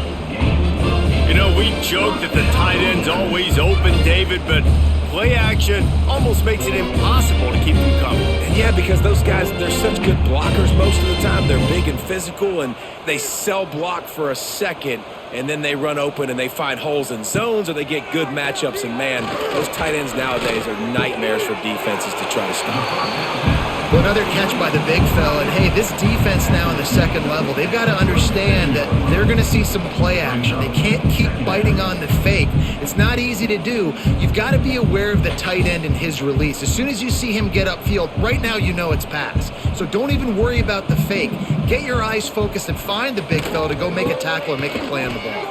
You know, we joke that the tight end's always open, David, but play action almost makes it impossible to keep them coming. And yeah, because those guys, they're such good blockers most of the time. They're big and physical, and they sell block for a second, and then they run open and they find holes in zones, or they get good matchups. And man, those tight ends nowadays are nightmares for defenses to try to stop. Well, another catch by the big fella, and hey, this defense now in the 2nd level, they've got to understand that they're going to see some play action. They can't keep biting on the fake. It's not easy to do. You've got to be aware of the tight end and his release. As soon as you see him get upfield, right now you know it's pass. So don't even worry about the fake. Get your eyes focused and find the big fella to go make a tackle and make a play on the ball.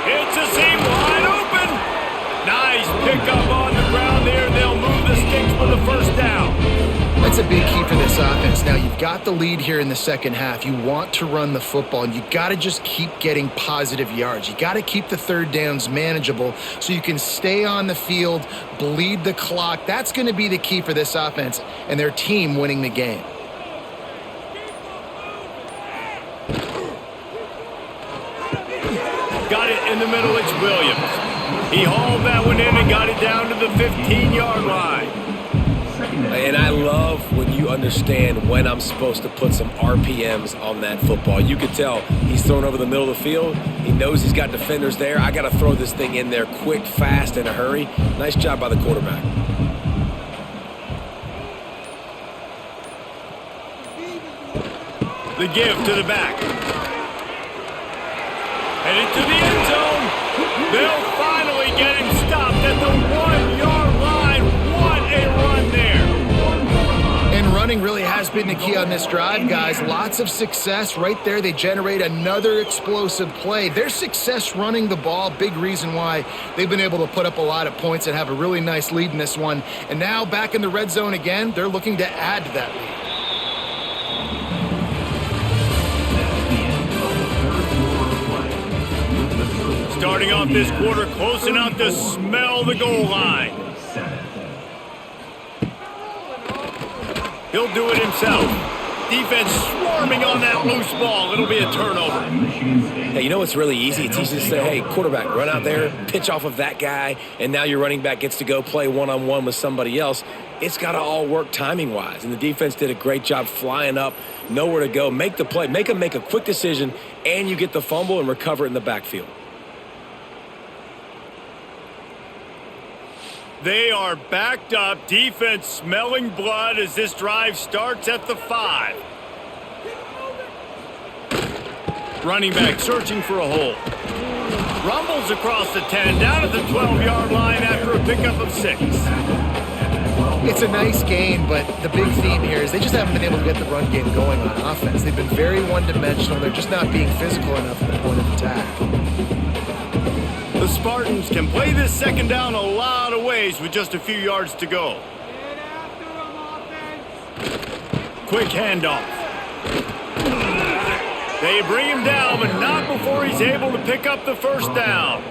It's a seam wide open. Nice pickup on the ground there. They'll move the sticks for the first down. I That's a big key for this offense. Now, you've got the lead here in the second half. You want to run the football, and you got to just keep getting positive yards. You got to keep the third downs manageable so you can stay on the field, bleed the clock. That's going to be the key for this offense and their team winning the game. Got it in the middle. It's Williams. He hauled that one in and got it down to the 15-yard line. And I love when you understand when I'm supposed to put some RPMs on that football. You could tell he's thrown over the middle of the field. He knows he's got defenders there. I got to throw this thing in there quick, fast, in a hurry. Nice job by the quarterback. The give to the back. Headed to the end zone. They'll finally get him stopped at the 1-yard line. What a run there. And running really has been the key on this drive, guys. Lots of success right there. They generate another explosive play. Their success running the ball, big reason why they've been able to put up a lot of points and have a really nice lead in this one. And now back in the red zone again, they're looking to add to that lead. Starting off this quarter close enough to smell the goal line. He'll do it himself. Defense swarming on that loose ball. It'll be a turnover. Hey, you know what's really easy? It's easy to say, hey, quarterback, run out there, pitch off of that guy, and now your running back gets to go play one-on-one with somebody else. It's got to all work timing-wise, and the defense did a great job flying up, nowhere to go, make the play, make them make a quick decision, and you get the fumble and recover it in the backfield. They are backed up, defense smelling blood as this drive starts at the 5. Running back searching for a hole. Rumbles across the 10, down at the 12-yard line after a pickup of 6. It's a nice game, but the big theme here is they just haven't been able to get the run game going on offense. They've been very one-dimensional. They're just not being physical enough at the point of attack. The Spartans can play this second down a lot of ways with just a few yards to go. Quick handoff. They bring him down, but not before he's able to pick up the first down.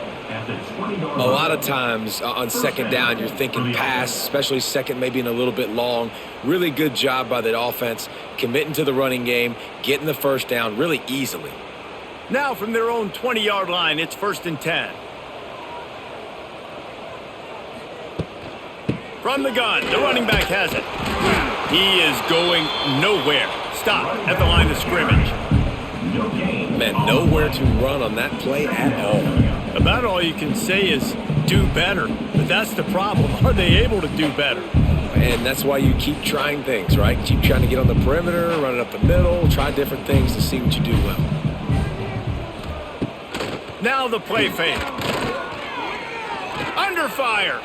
A lot of times on second down, you're thinking pass, especially second maybe in a little bit long. Really good job by the offense, committing to the running game, getting the first down really easily. Now from their own 20-yard line, it's 1st and 10. From the gun, the running back has it. He is going nowhere. Stop at the line of scrimmage. Man, nowhere to run on that play at all. About all you can say is do better. But that's the problem. Are they able to do better? And that's why you keep trying things, right? Keep trying to get on the perimeter, run it up the middle, try different things to see what you do well. Now the play fake. Under fire.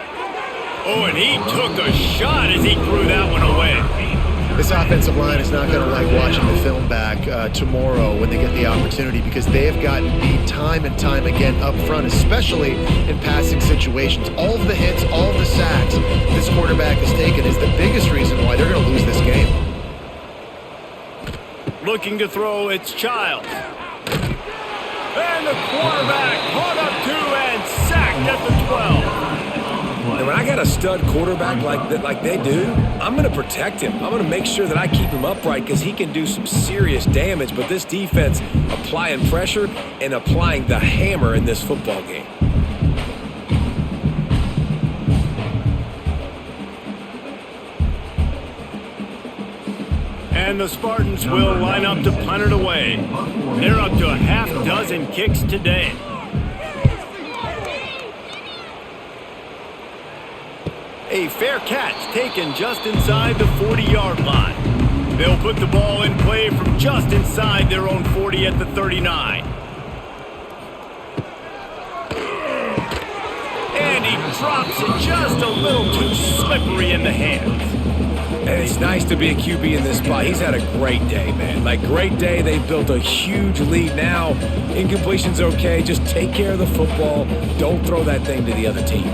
Oh, and he took a shot as he threw that one away. This offensive line is not going to like watching the film back tomorrow when they get the opportunity because they have gotten beat time and time again up front, especially in passing situations. All of the hits, all of the sacks this quarterback has taken is the biggest reason why they're going to lose this game. Looking to throw, it's Childs. And the quarterback caught up to and sacked at the 12. And when I got a stud quarterback like they do, I'm going to protect him. I'm going to make sure that I keep him upright because he can do some serious damage. But this defense applying pressure and applying the hammer in this football game. And the Spartans will line up to punt it away. They're up to a half dozen kicks today. A fair catch taken just inside the 40-yard line. They'll put the ball in play from just inside their own 40 at the 39. And he drops it just a little too slippery in the hands. And it's nice to be a QB in this spot. He's had a great day, man. Like, great day. They've built a huge lead now. Incompletion's okay. Just take care of the football. Don't throw that thing to the other team.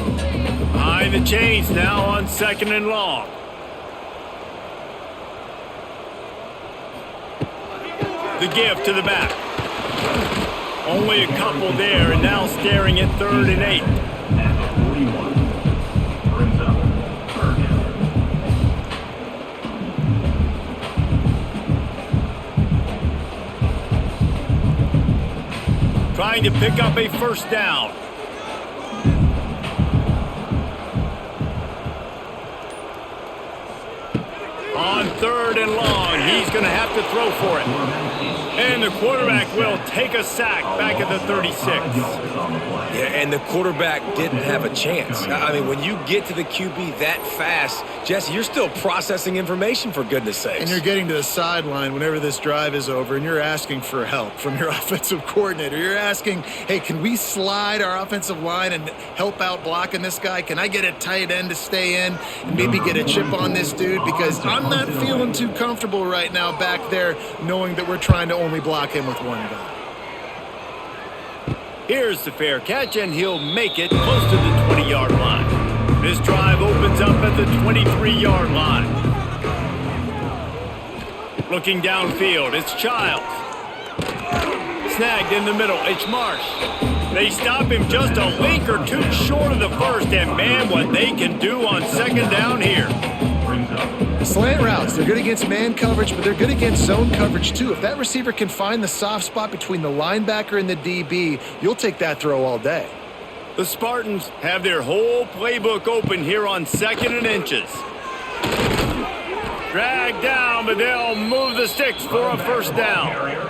Behind the chains now on 2nd and long. The give to the back. Only a couple there, and now staring at 3rd and 8. At the 41. Brings up 3rd down. Trying to pick up a 1st down. On 3rd and long, he's going to have to throw for it. And the quarterback will take a sack back at the 36. Yeah, and the quarterback didn't have a chance. I mean, when you get to the QB that fast, Jesse, you're still processing information, for goodness sakes. And you're getting to the sideline whenever this drive is over, and you're asking for help from your offensive coordinator. You're asking, hey, can we slide our offensive line and help out blocking this guy? Can I get a tight end to stay in and maybe get a chip on this dude? Because I'm not feeling too comfortable right now back there knowing that we're trying to only block him with one guy. Here's the fair catch, and he'll make it close to the 20-yard line. This drive opens up at the 23-yard line. Looking downfield, it's Childs. Snagged in the middle, it's Marsh. They stop him just a link or two short of the first, and man, what they can do on 2nd down here. Slant routes, they're good against man coverage, but they're good against zone coverage too. If that receiver can find the soft spot between the linebacker and the DB, you'll take that throw all day. The Spartans have their whole playbook open here on 2nd and inches. Dragged down, but they'll move the sticks for a 1st down.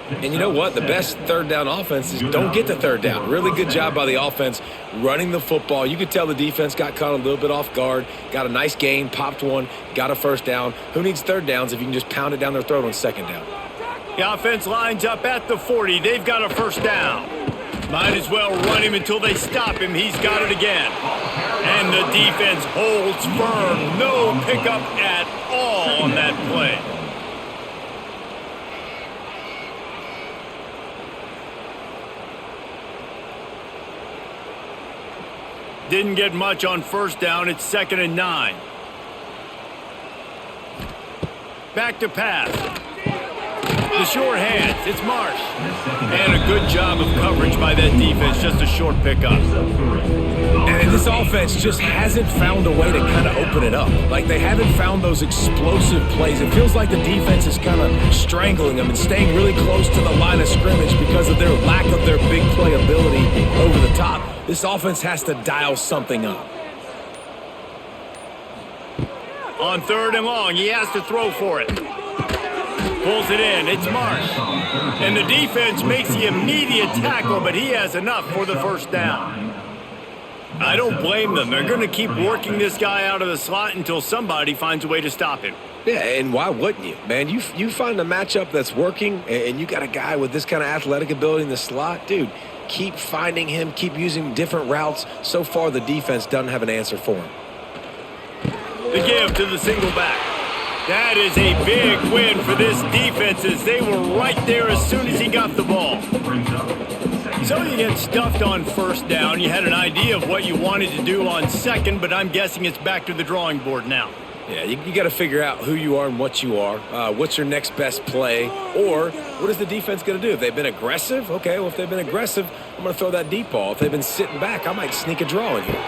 And you know what? The best 3rd down offense is don't get to 3rd down. Really good job by the offense running the football. You could tell the defense got caught a little bit off guard, got a nice gain, popped one, got a 1st down. Who needs 3rd downs if you can just pound it down their throat on 2nd down? The offense lines up at the 40. They've got a 1st down. Might as well run him until they stop him. He's got it again. And the defense holds firm. No pickup at all on that play. Didn't get much on 1st down. It's 2nd and 9. Back to pass. The short hands. It's Marsh. And a good job of coverage by that defense. Just a short pickup. And this offense just hasn't found a way to kind of open it up. Like, they haven't found those explosive plays. It feels like the defense is kind of strangling them and staying really close to the line of scrimmage because of their lack of their big play ability over the top. This offense has to dial something up. On 3rd and long, he has to throw for it. Pulls it in. It's Marsh. And the defense makes the immediate tackle, but he has enough for the 1st down. I don't blame them. They're going to keep working this guy out of the slot until somebody finds a way to stop him. Yeah, and why wouldn't you, man? You find a matchup that's working, and you got a guy with this kind of athletic ability in the slot, dude. Keep finding him, keep using different routes. So far, the defense doesn't have an answer for him. The give to the single back. That is a big win for this defense as they were right there as soon as he got the ball. So you get stuffed on 1st down. You had an idea of what you wanted to do on 2nd, but I'm guessing it's back to the drawing board now. Yeah, you got to figure out who you are and what you are. What's your next best play? Or what is the defense going to do? If they've been aggressive, okay, well, if they've been aggressive, I'm going to throw that deep ball. If they've been sitting back, I might sneak a draw in here.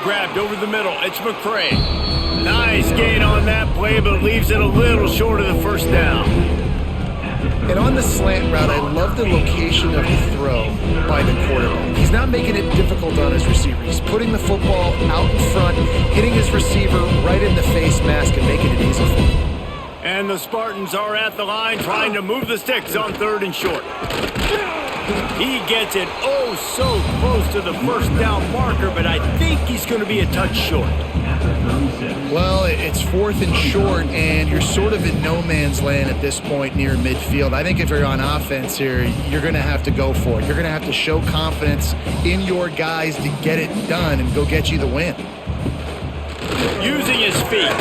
Grabbed over the middle. It's McCray. Nice gain on that play, but leaves it a little short of the 1st down. And on the slant route, I love the location of the throw by the quarterback. He's not making it difficult on his receiver. He's putting the football out in front, hitting his receiver right in the face mask and making it easy for him. And the Spartans are at the line trying to move the sticks on 3rd and short. He gets it oh so close to the 1st down marker, but I think he's going to be a touch short. Well, it's 4th and short, and you're sort of in no man's land at this point near midfield. I think if you're on offense here, you're going to have to go for it. You're going to have to show confidence in your guys to get it done and go get you the win. Using his feet.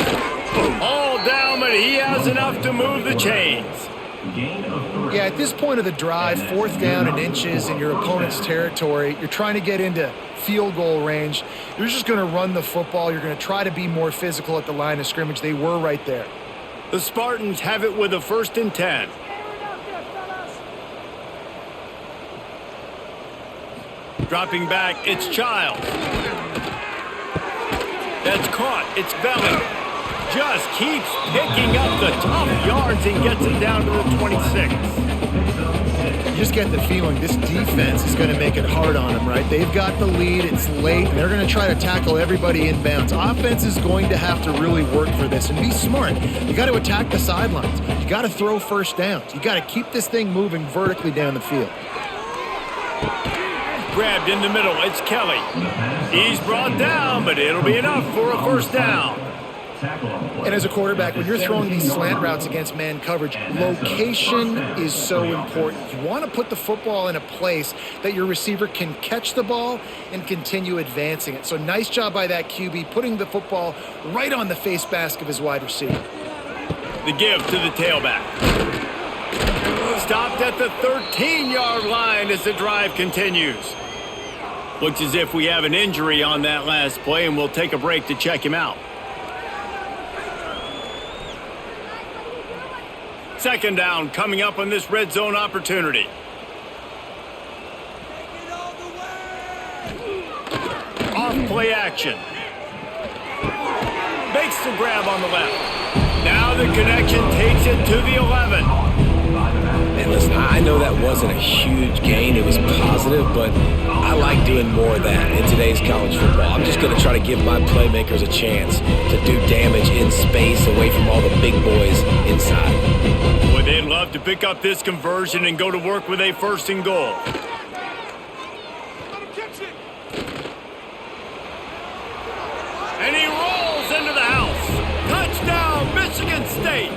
All down, but he has enough to move the chains. Yeah, at this point of the drive, 4th down and inches in your opponent's territory, you're trying to get into field goal range. You're just going to run the football. You're going to try to be more physical at the line of scrimmage. They were right there. The Spartans have it with a 1st and 10. Dropping back, it's Childs. That's caught, it's Belly. Just keeps picking up the tough yards and gets it down to the 26. You just get the feeling this defense is going to make it hard on them, right? They've got the lead, it's late, and they're going to try to tackle everybody inbounds. Offense is going to have to really work for this and be smart. You got to attack the sidelines. You got to throw first downs. You got to keep this thing moving vertically down the field. Grabbed in the middle, it's Kelly. He's brought down, but it'll be enough for a first down. And as a quarterback, when you're throwing these slant routes against man coverage, location is so important. You want to put the football in a place that your receiver can catch the ball and continue advancing it. So nice job by that QB, putting the football right on the face mask of his wide receiver. The give to the tailback. Stopped at the 13-yard line as the drive continues. Looks as if we have an injury on that last play, and we'll take a break to check him out. Second down coming up on this red zone opportunity. Off play action. Makes the grab on the left. Now the connection takes it to the 11. And listen, I know that wasn't a huge gain. It was positive, but I like doing more of that in today's college football. I'm just going to try to give my playmakers a chance to do damage in space away from all the big boys inside. Boy, they'd love to pick up this conversion and go to work with a first and goal. And he rolls into the house. Touchdown, Michigan State.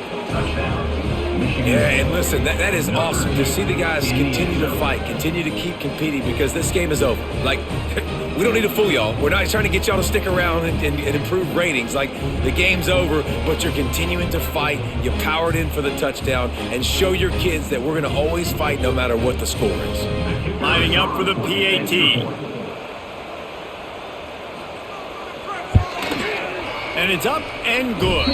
Yeah, and listen, that is awesome to see the guys continue to fight, continue to keep competing, because this game is over. Like, we don't need to fool y'all. We're not trying to get y'all to stick around and improve ratings. Like, the game's over, but you're continuing to fight. You powered in for the touchdown, and show your kids that we're going to always fight no matter what the score is. Lining up for the PAT. And it's up and good.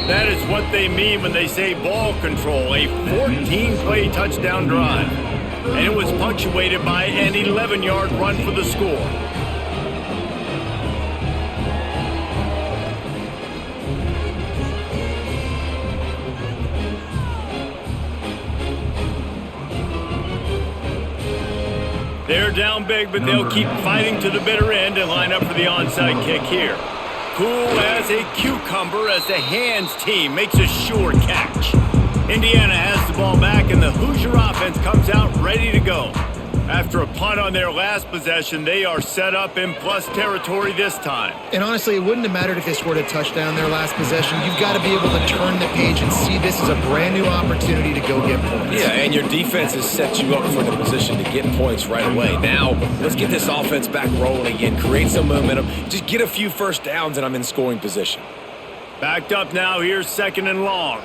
That is what they mean when they say ball control, a 14-play touchdown drive. And it was punctuated by an 11-yard run for the score. They're down big, but they'll keep fighting to the bitter end and line up for the onside kick here. Cool as a cucumber as the hands team makes a sure catch. Indiana has the ball back, and the Hoosier offense comes out ready to go. After a punt on their last possession, they are set up in plus territory this time. And honestly, it wouldn't have mattered if they scored a touchdown their last possession. You've got to be able to turn the page and see this as a brand new opportunity to go get points. Yeah, and your defense has set you up for the position to get points right away. Now, let's get this offense back rolling again, create some momentum, just get a few first downs, and I'm in scoring position. Backed up now, here's second and long.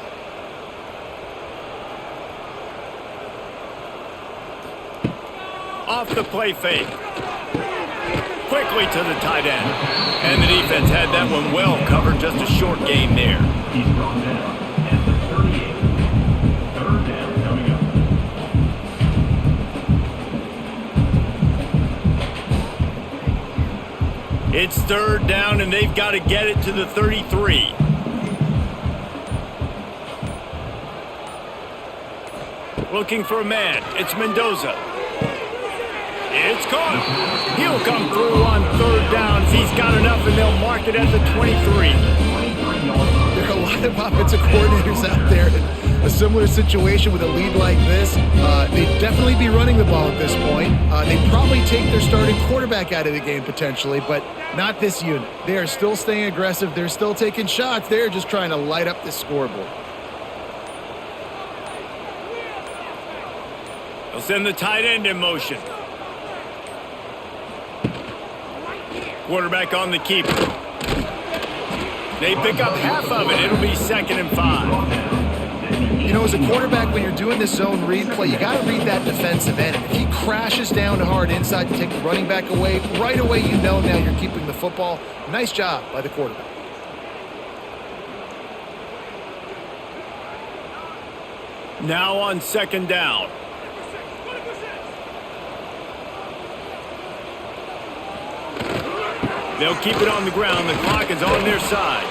Off the play fake. Quickly to the tight end. And the defense had that one well covered, just a short gain there. He's brought down at the 38. Third down coming up. It's third down, and they've got to get it to the 33. Looking for a man. It's Mendoza. It's caught. He'll come through on third down. He's got enough, and they'll mark it at the 23. There are a lot of offensive coordinators out there in a similar situation with a lead like this. They'd definitely be running the ball at this point. They'd probably take their starting quarterback out of the game potentially, but not this unit. They are still staying aggressive. They're still taking shots. They're just trying to light up the scoreboard. They'll send the tight end in motion. Quarterback on the keeper. They pick up half of it. It'll be 2nd and 5. You know, as a quarterback, when you're doing this zone read play, you got to read that defensive end. If he crashes down hard inside to take the running back away, right away you know now you're keeping the football. Nice job by the quarterback. Now on 2nd down. They'll keep it on the ground. The clock is on their side.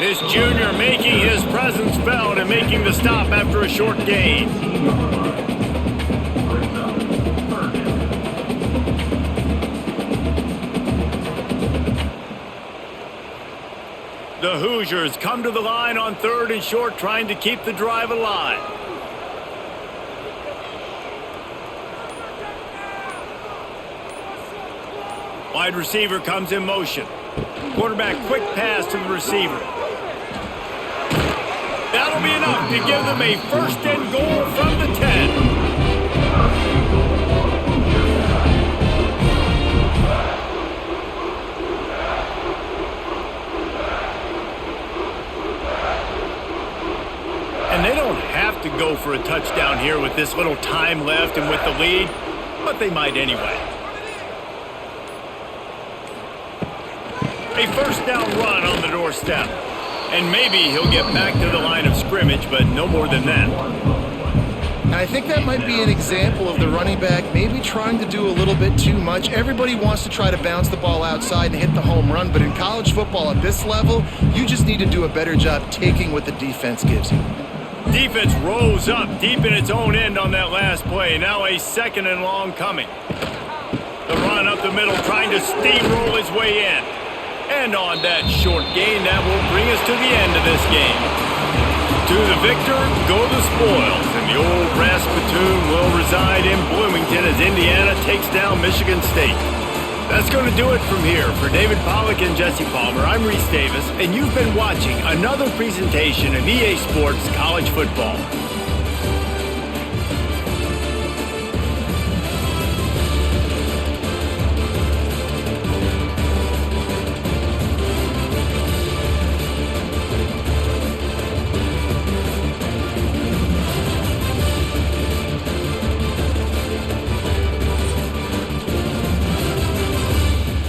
This junior making his presence felt and making the stop after a short gain. The Hoosiers come to the line on 3rd and short, trying to keep the drive alive. Wide receiver comes in motion. Quarterback quick pass to the receiver. That'll be enough to give them a 1st and goal from the 10. And they don't have to go for a touchdown here with this little time left and with the lead, but they might anyway. A 1st down run on the doorstep. And maybe he'll get back to the line of scrimmage, but no more than that. And I think that might be an example of the running back maybe trying to do a little bit too much. Everybody wants to try to bounce the ball outside and hit the home run, but in college football at this level, you just need to do a better job taking what the defense gives you. Defense rose up deep in its own end on that last play. Now a 2nd and long coming. The run up the middle, trying to steamroll his way in. And on that short gain, that will bring us to the end of this game. To the victor go the spoils, and the old brass platoon will reside in Bloomington as Indiana takes down Michigan State. That's going to do it from here. For David Pollack and Jesse Palmer, I'm Reese Davis, and you've been watching another presentation of EA Sports College Football.